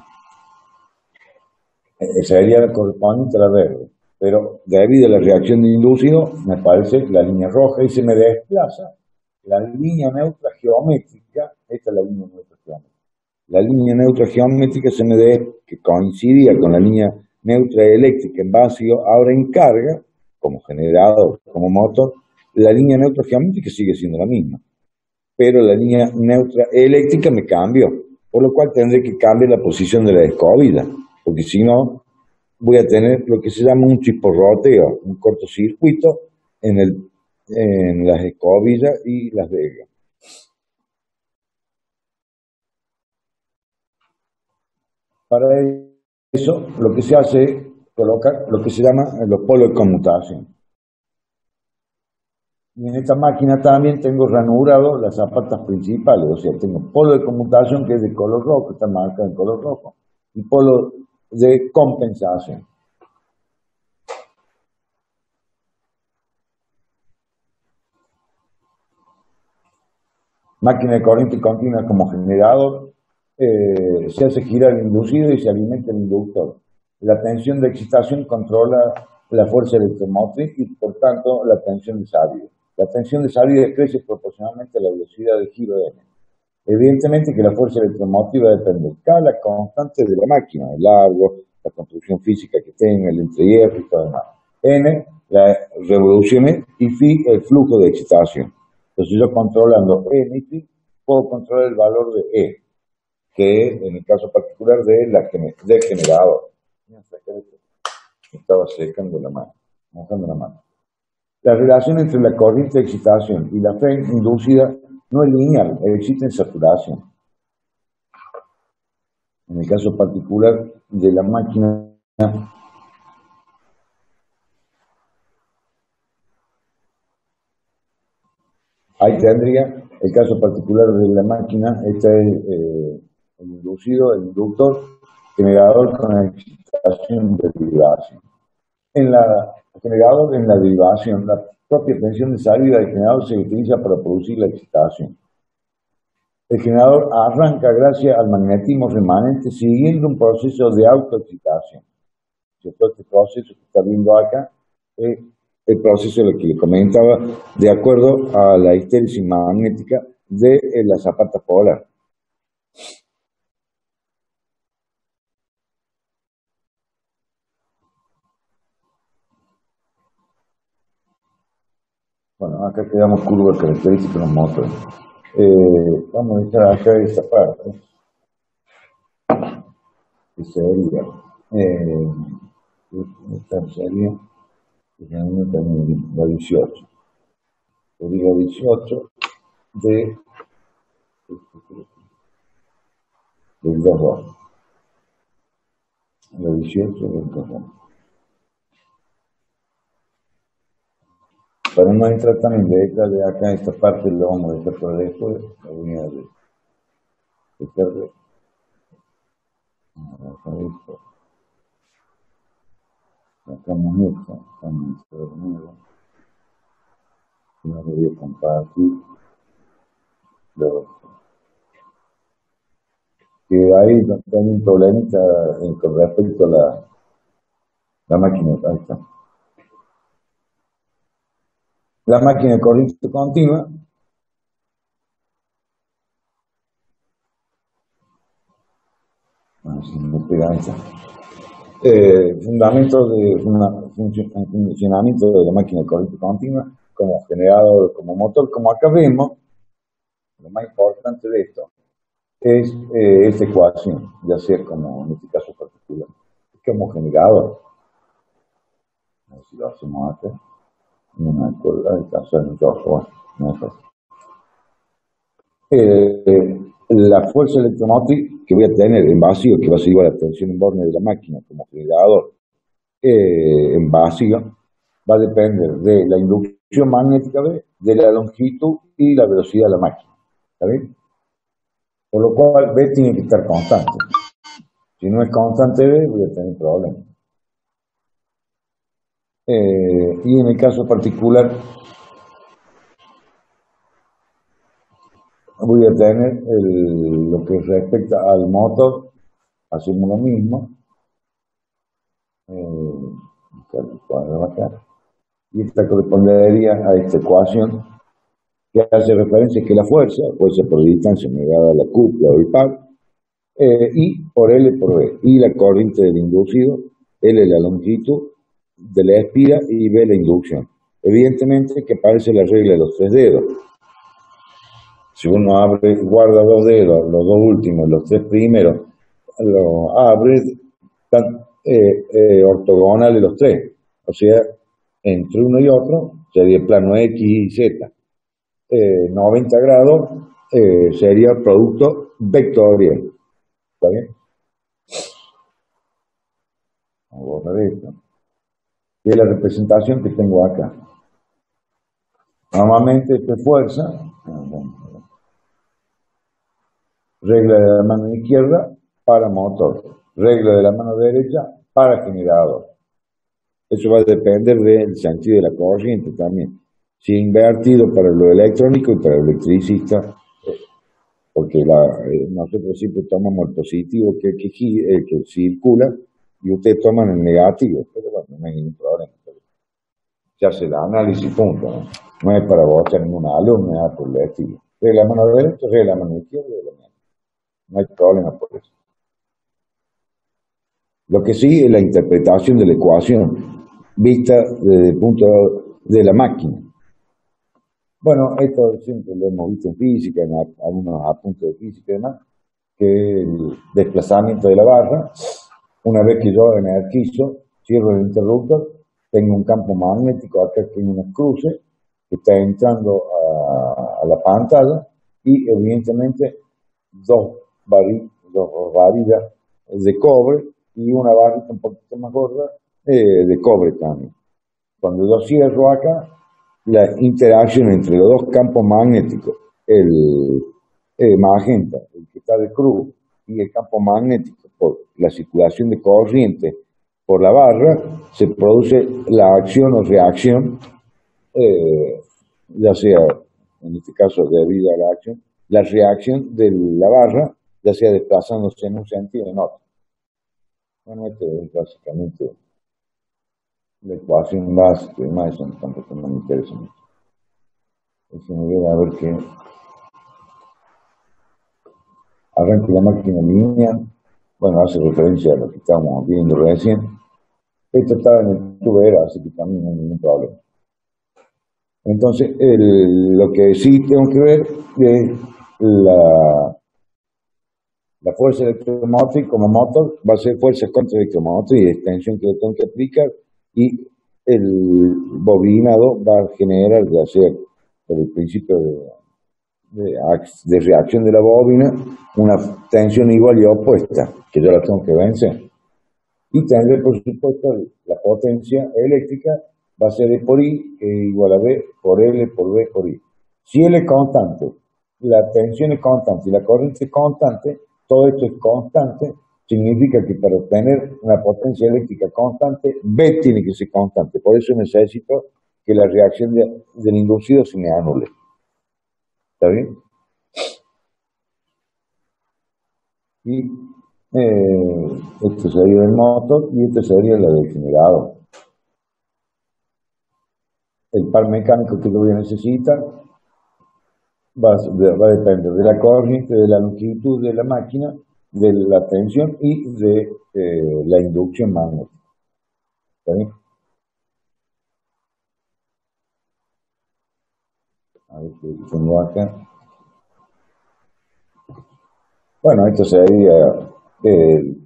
Esa sería la correspondiente a la verde. Pero debido a la reacción de inducido, me parece la línea roja y se me desplaza la línea neutra geométrica. Esta es la línea neutra geométrica. La línea neutra geométrica que coincidía con la línea neutra eléctrica en vacío, ahora encarga, como generador, como motor, la línea neutra geométrica sigue siendo la misma. Pero la línea neutra eléctrica me cambió, por lo cual tendré que cambiar la posición de la escobilla, porque si no, voy a tener lo que se llama un chisporroteo, un cortocircuito en las escobillas y las vegas. Para eso, lo que se hace es colocar lo que se llama los polos de conmutación. Y en esta máquina también tengo ranurado las zapatas principales, o sea, tengo polo de conmutación que es de color rojo, está marcado en color rojo, y polo de compensación. Máquina de corriente continua como generador, se hace girar el inducido y se alimenta el inductor. La tensión de excitación controla la fuerza electromotriz y por tanto la tensión de salida. La tensión de salida crece proporcionalmente a la velocidad de giro de N. Evidentemente que la fuerza electromotriz va a depender de cada constante de la máquina, el largo, la construcción física que tenga, el entrehierro y todo demás. N, las revoluciones, y phi, el flujo de excitación. Entonces yo controlando N y phi, puedo controlar el valor de E, que es en el caso particular del generador. Me estaba secando la mano, mojando la mano. La relación entre la corriente de excitación y la fe inducida no es lineal, existe en saturación. En el caso particular de la máquina, ahí tendría el caso particular de la máquina. Este es el inducido, el inductor, generador con excitación de derivación. En la generador, en la derivación, la propia tensión de salida del generador se utiliza para producir la excitación. El generador arranca gracias al magnetismo remanente siguiendo un proceso de autoexcitación. Este proceso que está viendo acá es el proceso de lo que le comentaba, de acuerdo a la histéresis magnética de la zapata polar. Bueno, acá quedamos curvas características de los motores. Vamos a dejar acá esta parte, que sería, esta sería, la 18. Sería 18 del 2. La 18 del 2. Para no entrar tan en detalle acá en esta parte, lo vamos a dejar por después, la unidad de carga. Sacamos esta, estamos de nuevo. Y nos voy a compartir que ahí hay un problemita con respecto a la máquina. Ahí está. La máquina de corriente continua fundamentos de funcionamiento de la máquina de corriente continua como generador, como motor. Como acá vemos, lo más importante de esto es esta ecuación, ya sea como en este caso particular, como generador. A ver si lo hacemos acá. No me acuerdo, el caso de la fuerza electromotriz que voy a tener en vacío, que va a ser igual a la tensión en borne de la máquina como generador en vacío, va a depender de la inducción magnética B, de la longitud y la velocidad de la máquina. ¿Está bien? Por lo cual B tiene que estar constante. Si no es constante B, voy a tener problemas. Y en el caso particular, voy a tener lo que respecta al motor, hacemos lo mismo. Y esta correspondería a esta ecuación que hace referencia a que la fuerza puede ser por distancia negada a la cúpula o el par, y por L por B, y la corriente del inducido, L la longitud de la espira y B la inducción. Evidentemente que aparece la regla de los 3 dedos. Si uno abre, guarda 2 dedos, los 2 últimos, los 3 primeros, lo abre, están ortogonales los 3. O sea, entre uno y otro sería el plano X y Z. 90 grados sería el producto vectorial. ¿Está bien? Vamos a borrar esto. Y es la representación que tengo acá. Normalmente esto es fuerza. Regla de la mano izquierda para motor. Regla de la mano derecha para generador. Eso va a depender del sentido de la corriente también. Si invertido para lo electrónico y para el electricista, porque nosotros siempre tomamos el positivo que circula y ustedes toman el negativo, pero bueno, no hay ningún problema. Se hace el análisis, punto. No es para votar ninguna alumna, nada por el estilo. De la mano derecha, de la mano izquierda, de la mano. No hay problema por eso. Lo que sí es la interpretación de la ecuación, vista desde el punto de la máquina. Bueno, esto siempre lo hemos visto en física, en algunos apuntes de física y demás, que el desplazamiento de la barra, una vez que yo energizo, cierro el interruptor, tengo un campo magnético acá que tiene unos cruces, que está entrando a la pantalla, y evidentemente dos varillas de cobre y una barrita un poquito más gorda de cobre también. Cuando yo cierro acá, la interacción entre los dos campos magnéticos, el magenta, el que está de cruz, y el campo magnético por la circulación de corriente por la barra, se produce la acción o reacción, ya sea, en este caso debido a la reacción de la barra, ya sea desplazándose en un sentido o en otro. Bueno, esto es básicamente la ecuación básica y más, eso tampoco no me interesa mucho. Déjenme ver a ver qué. Arranco la máquina lineal. Bueno, hace referencia a lo que estábamos viendo recién. Esto estaba en el tubero, así que también no hay ningún problema. Entonces, lo que sí tengo que ver es la fuerza electromotriz como motor va a ser fuerza contra electromotriz y extensión que le tengo que aplicar, y el bobinado va a generar, ya sea por el principio de reacción de la bobina, una tensión igual y opuesta, que yo la tengo que vencer. Y tendré, por supuesto, la potencia eléctrica va a ser E por I, que es igual a B por L por B por I. Si L es constante, la tensión es constante y la corriente es constante, todo esto es constante, significa que para obtener una potencia eléctrica constante, B tiene que ser constante. Por eso necesito que la reacción del inducido se me anule. ¿Está bien? Y esto sería el motor y esto sería la del generador. El par mecánico que yo voy a necesitar va a depender de la corriente, de la longitud de la máquina, de la tensión y de la inducción magnética. ¿Está bien? A ver qué tengo acá. Bueno, esto sería el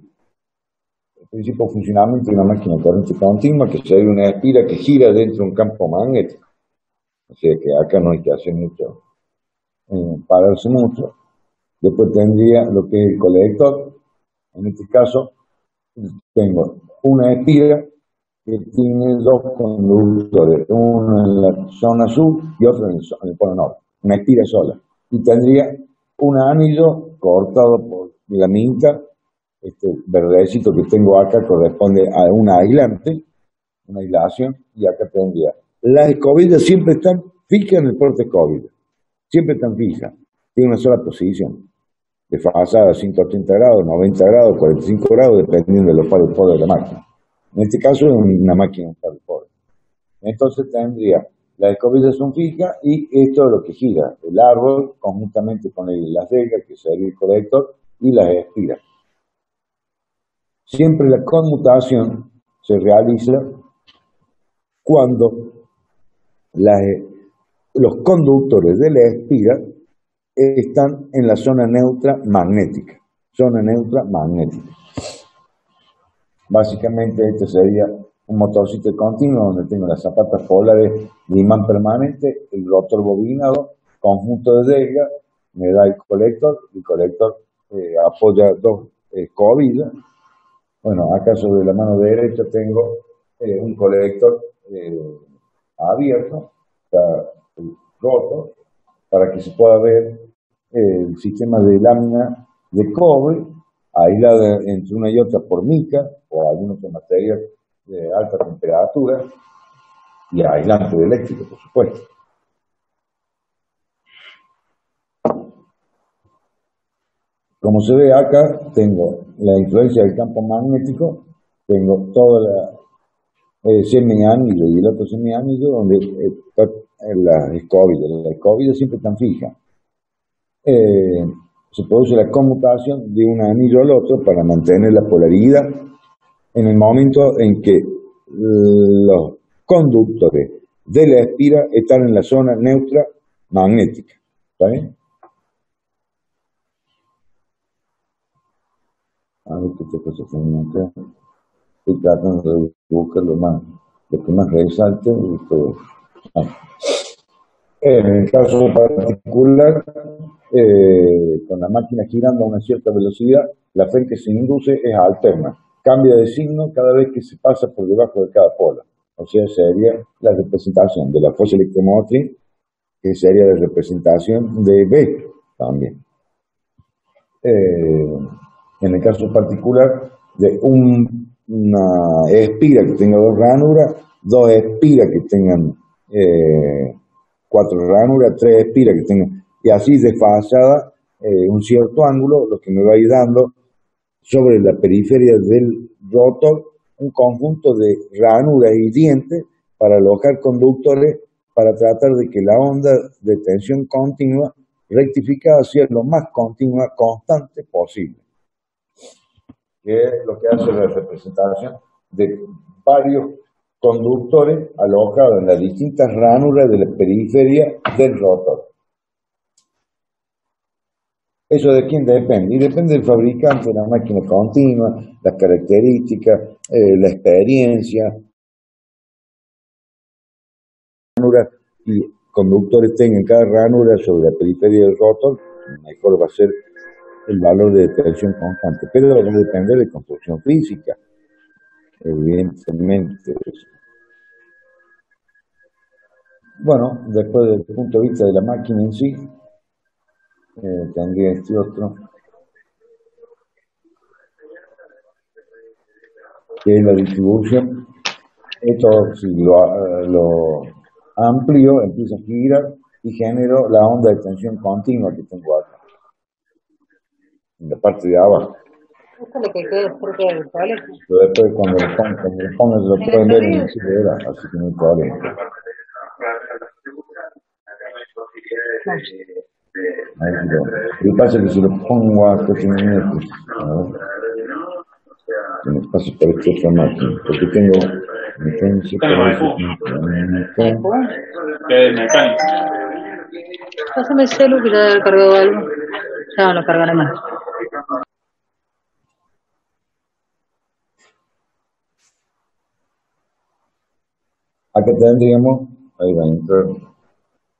principio de funcionamiento de una máquina de corriente continua, que sería una espira que gira dentro de un campo magnético. O sea que acá no hay que hacer mucho, pararse mucho. Después tendría lo que es el colector. En este caso, tengo una espira que tiene dos conductores, uno en la zona sur y otro en el polo norte. Una espira sola. Y tendría un anillo cortado por la minta. Este verdecito que tengo acá corresponde a un aislante, una aislación, y acá tendría. Las escobillas siempre están fijas en el puerto de escobilla. Siempre están fijas. Tiene una sola posición. Desfasada a 180 grados, 90 grados, 45 grados, dependiendo de los palos de poder de la máquina. En este caso es una máquina de palo de poder. Entonces tendría, las escobillas son fijas y esto es lo que gira, el árbol conjuntamente con las reglas, que sería el colector, y las espiras. Siempre la conmutación se realiza cuando los conductores de la espira están en la zona neutra magnética. Zona neutra magnética. Básicamente este sería un motorcito continuo donde tengo las zapatas polares de imán permanente, el rotor bobinado, conjunto de desgas, me da el colector apoya dos escobillas. Bueno, acá sobre la mano derecha tengo un colector abierto, está roto, para que se pueda ver el sistema de lámina de cobre, aislada entre una y otra por mica o algún otro material de alta temperatura y aislante eléctrico, por supuesto. Como se ve acá, tengo la influencia del campo magnético, tengo toda la semianillo y el otro semianillo donde está la escobilla siempre están fijas. Se produce la conmutación de un anillo al otro para mantener la polaridad en el momento en que los conductores de la espira están en la zona neutra magnética. ¿Está bien? A ver qué otra cosa tengo acá. Estoy tratando de buscar lo que más resalte y todo. En el caso particular, con la máquina girando a una cierta velocidad, la fe que se induce es alterna. Cambia de signo cada vez que se pasa por debajo de cada polo. O sea, sería la representación de la fuerza electromotriz, que sería la representación de B también. En el caso particular de una espira que tenga dos ranuras, dos espiras que tengan cuatro ranuras, tres espiras que tengan, y así desfasada un cierto ángulo, lo que me va a ir dando sobre la periferia del rotor un conjunto de ranuras y dientes para alojar conductores para tratar de que la onda de tensión continua rectificada sea lo más continua, constante posible, que es lo que hace la representación de varios conductores alojados en las distintas ranuras de la periferia del rotor. ¿Eso de quién depende? Y depende del fabricante de la máquina continua, las características, la experiencia, y conductores tengan cada ranura sobre la periferia del rotor, mejor va a ser el valor de tensión constante, pero va a depender de construcción física, evidentemente. Bueno, después del punto de vista de la máquina en sí, tendría este otro, que es la distribución. Esto, si lo amplio, empieza a girar y genero la onda de tensión continua que tengo acá, en la parte de abajo. Esto es lo que queda cerca del colegio. Pero después cuando lo pongan lo pueden ver en el celular, así que no hay problema. Lo que pasa es que si lo pongo a 4 minutos, que me pase por esta otra máquina, porque tengo mecánica, Pásame el celu que ya debe haber cargado algo. Ya no lo cargaré más. acá tendríamos, ahí va a entrar,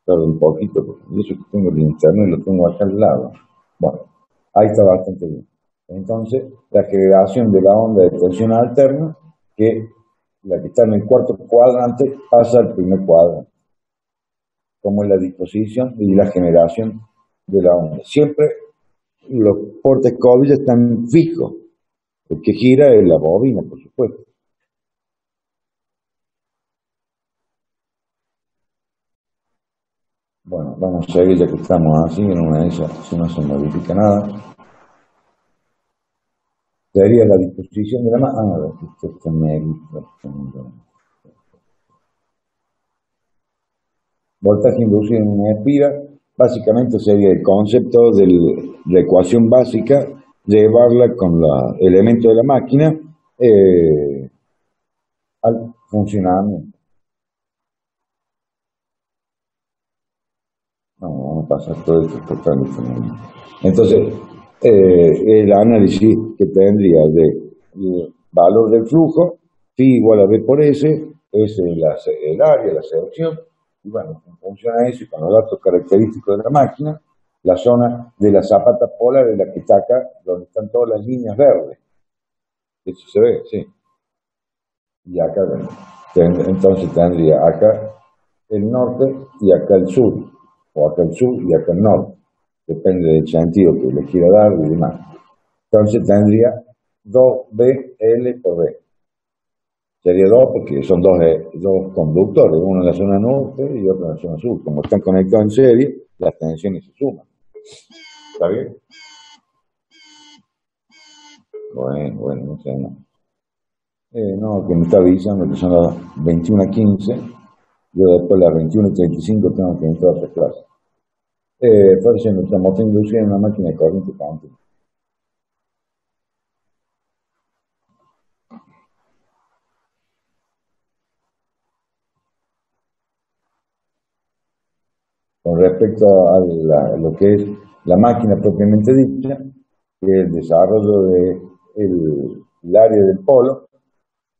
tarda un poquito, porque eso que tengo el internet lo tengo acá al lado. Bueno, ahí está bastante bien. Entonces, la generación de la onda de tensión alterna, que la que está en el cuarto cuadrante, pasa al primer cuadrante, como es la disposición y la generación de la onda. Siempre los portes COVID están fijos, el que gira es la bobina, por supuesto. Bueno, vamos a ver ya que estamos así, en una de esas, si no se modifica nada. Sería la disposición de la mano. Esto está voltaje inducido en una espira, básicamente sería el concepto de la ecuación básica, llevarla con los elementos de la máquina al funcionamiento. Vamos a pasar todo esto totalmente. Entonces, el análisis que tendría de valor del flujo, phi igual a B por S, es el área, la sección, y bueno, funciona eso, y con los datos característicos de la máquina, la zona de la zapata polar es la que está acá, donde están todas las líneas verdes. Eso se ve, sí. Y acá, entonces tendría acá el norte y acá el sur, o acá el sur y acá el norte, depende del sentido que le quiera dar y demás. Entonces tendría 2BL por B. Sería 2 porque son dos conductores, uno en la zona norte y otro en la zona sur. Como están conectados en serie, las tensiones se suman. ¿Está bien? Bueno, no sé, no. No, que me está avisando que son las 21:15. Yo después de las 21:35 tengo que entrar a otra clase. Está diciendo que estamos induciendo en una máquina de corriente continua. Con respecto a lo que es la máquina propiamente dicha, que es el desarrollo del área del polo,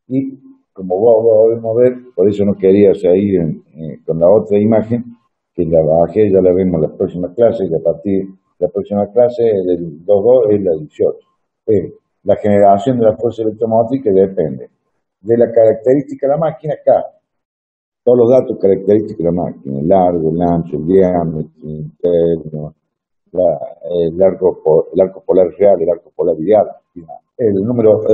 y como podemos ver, por eso no quería seguir con la otra imagen, que la bajé, ya la vemos la próxima clase, y a partir de la próxima clase del 2.2 es la 18. La generación de la fuerza electromotriz que depende de la característica de la máquina acá, todos los datos característicos de la máquina, el largo, el ancho, el diámetro, el interno, el arco polar real, el arco polar ideal. El número,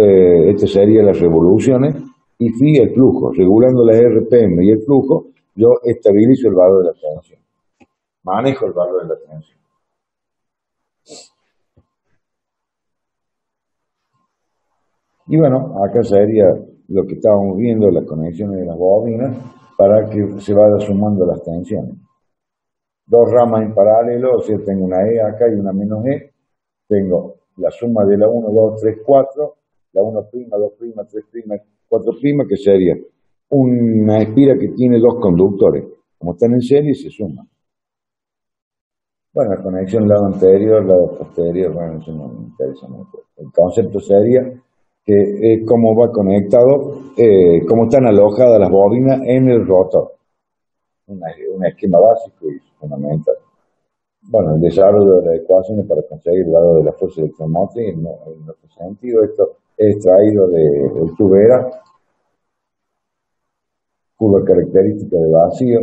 este sería las revoluciones, y phi el flujo. Regulando la RPM y el flujo, yo estabilizo el valor de la tensión. Manejo el valor de la tensión. Y bueno, acá sería lo que estábamos viendo, las conexiones de las bobinas, para que se vaya sumando las tensiones. Dos ramas en paralelo, o sea, tengo una E acá y una menos E. Tengo la suma de la 1, 2, 3, 4, la 1', 2', 3', 4', que sería una espira que tiene dos conductores. Como están en serie, se suman. Bueno, la conexión lado anterior, lado posterior, bueno, eso no me interesa mucho. El concepto sería que cómo va conectado, cómo están alojadas las bobinas en el rotor. Un esquema básico y fundamental. Bueno, el desarrollo de las ecuaciones para conseguir el valor de la fuerza electromotriz, en otro sentido, esto es extraído del tubera, curva característica de vacío.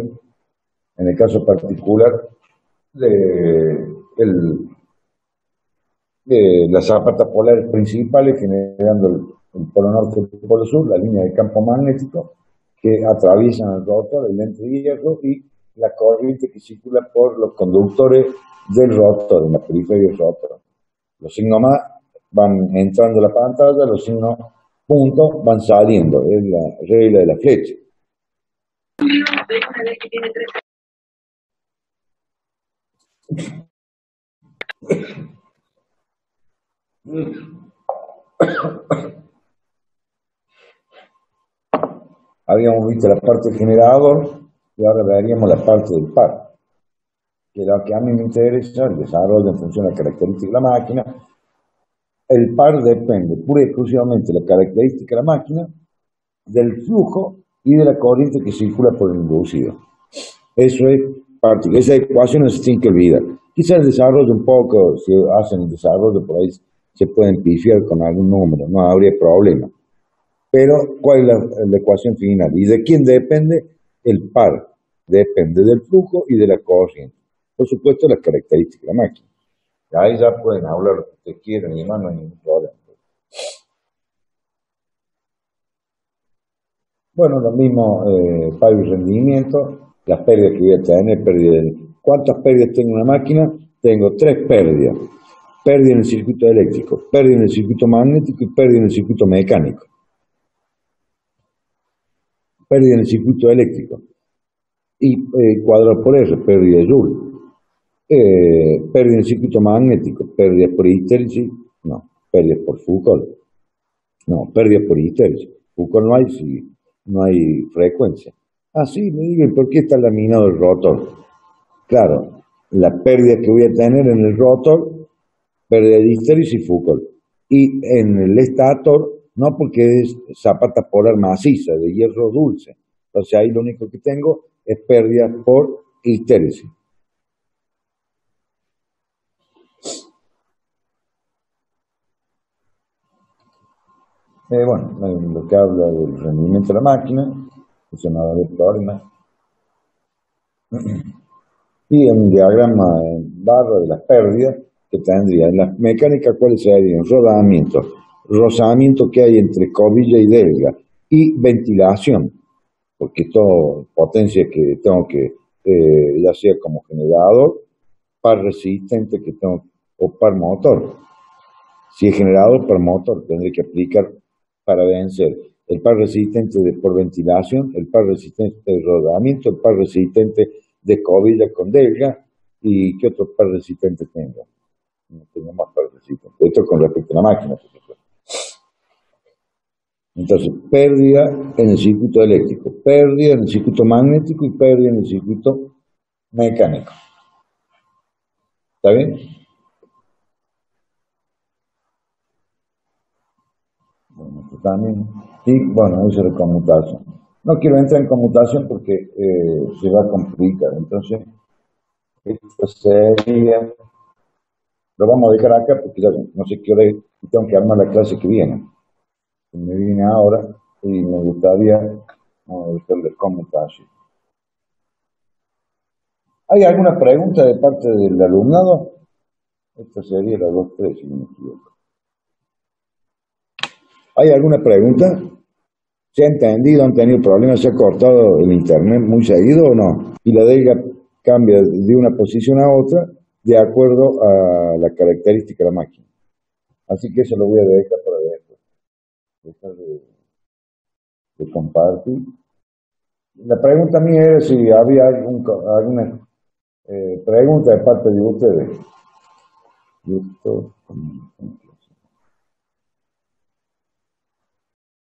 En el caso particular, las zapatas polares principales generando el polo norte y el polo sur, la línea de campo magnético que atraviesan el rotor, el lente de hierro y la corriente que circula por los conductores del rotor, en la periferia del rotor. Los signos más van entrando a la pantalla, los signos puntos van saliendo, es la regla de la flecha. Habíamos visto la parte del generador y ahora veríamos la parte del par, que es lo que a mí me interesa, el desarrollo en función de la característica de la máquina. El par depende pura y exclusivamente de la característica de la máquina, del flujo y de la corriente que circula por el inducido. Eso es parte, esa ecuación no se tiene que olvidar. Quizás el desarrollo un poco, si hacen el desarrollo por ahí, se pueden pifiar con algún número, no habría problema. Pero, ¿cuál es la ecuación final? ¿Y de quién depende? El par. Depende del flujo y de la corriente. Por supuesto, las características de la máquina. Ahí ya pueden hablar lo que ustedes quieran y demás, no hay ningún problema. Bueno, lo mismo, pago y rendimiento, las pérdidas que voy a tener, ¿cuántas pérdidas tengo en una máquina? Tengo 3 pérdidas. Pérdida en el circuito eléctrico, pérdida en el circuito magnético y pérdida en el circuito mecánico. Pérdida en el circuito eléctrico. Y cuadrado por R, pérdida de Joule. Pérdida en el circuito magnético, pérdida por histéresis, no, pérdida por Foucault. No, pérdida por histéresis. Foucault no hay, si no hay frecuencia. Ah, sí, me digan, ¿por qué está laminado el rotor? Claro, la pérdida que voy a tener en el rotor, pérdida de histéresis y Foucault. Y en el estator, no, porque es zapata polar maciza, de hierro dulce. Entonces ahí lo único que tengo es pérdida por histéresis. Bueno, lo que habla del rendimiento de la máquina, eso no va a haber problema. Y en un diagrama en barra de las pérdidas que tendría en la mecánica, ¿cuáles serían? Rozamiento que hay entre cobilla y delga, y ventilación, porque todo potencia que tengo que, ya sea como generador, par resistente que tengo, o par motor. Si es generador, par motor, tendré que aplicar para vencer el par resistente por ventilación, el par resistente de rodamiento, el par resistente de cobilla con delga, y ¿qué otro par resistente tengo? No tengo más par resistente. Esto con respecto a la máquina, por supuesto. Entonces, pérdida en el circuito eléctrico, pérdida en el circuito magnético y pérdida en el circuito mecánico. ¿Está bien? Bueno, esto también. Y bueno, eso es conmutación. No quiero entrar en conmutación porque se va a complicar. Entonces, Esto sería, lo vamos a dejar acá porque ya no sé qué hora es, y tengo que armar la clase que viene. Me viene ahora y me gustaría hacerle comentario. ¿Hay alguna pregunta de parte del alumnado? Esta sería la 2-3, si no me equivoco. ¿Hay alguna pregunta? ¿Se ha entendido? ¿Han tenido problemas? ¿Se ha cortado el internet muy seguido o no? Y la delga cambia de una posición a otra de acuerdo a la característica de la máquina. Así que eso lo voy a dejar para después. Dejar de compartir. La pregunta mía era si había alguna pregunta de parte de ustedes. Listo.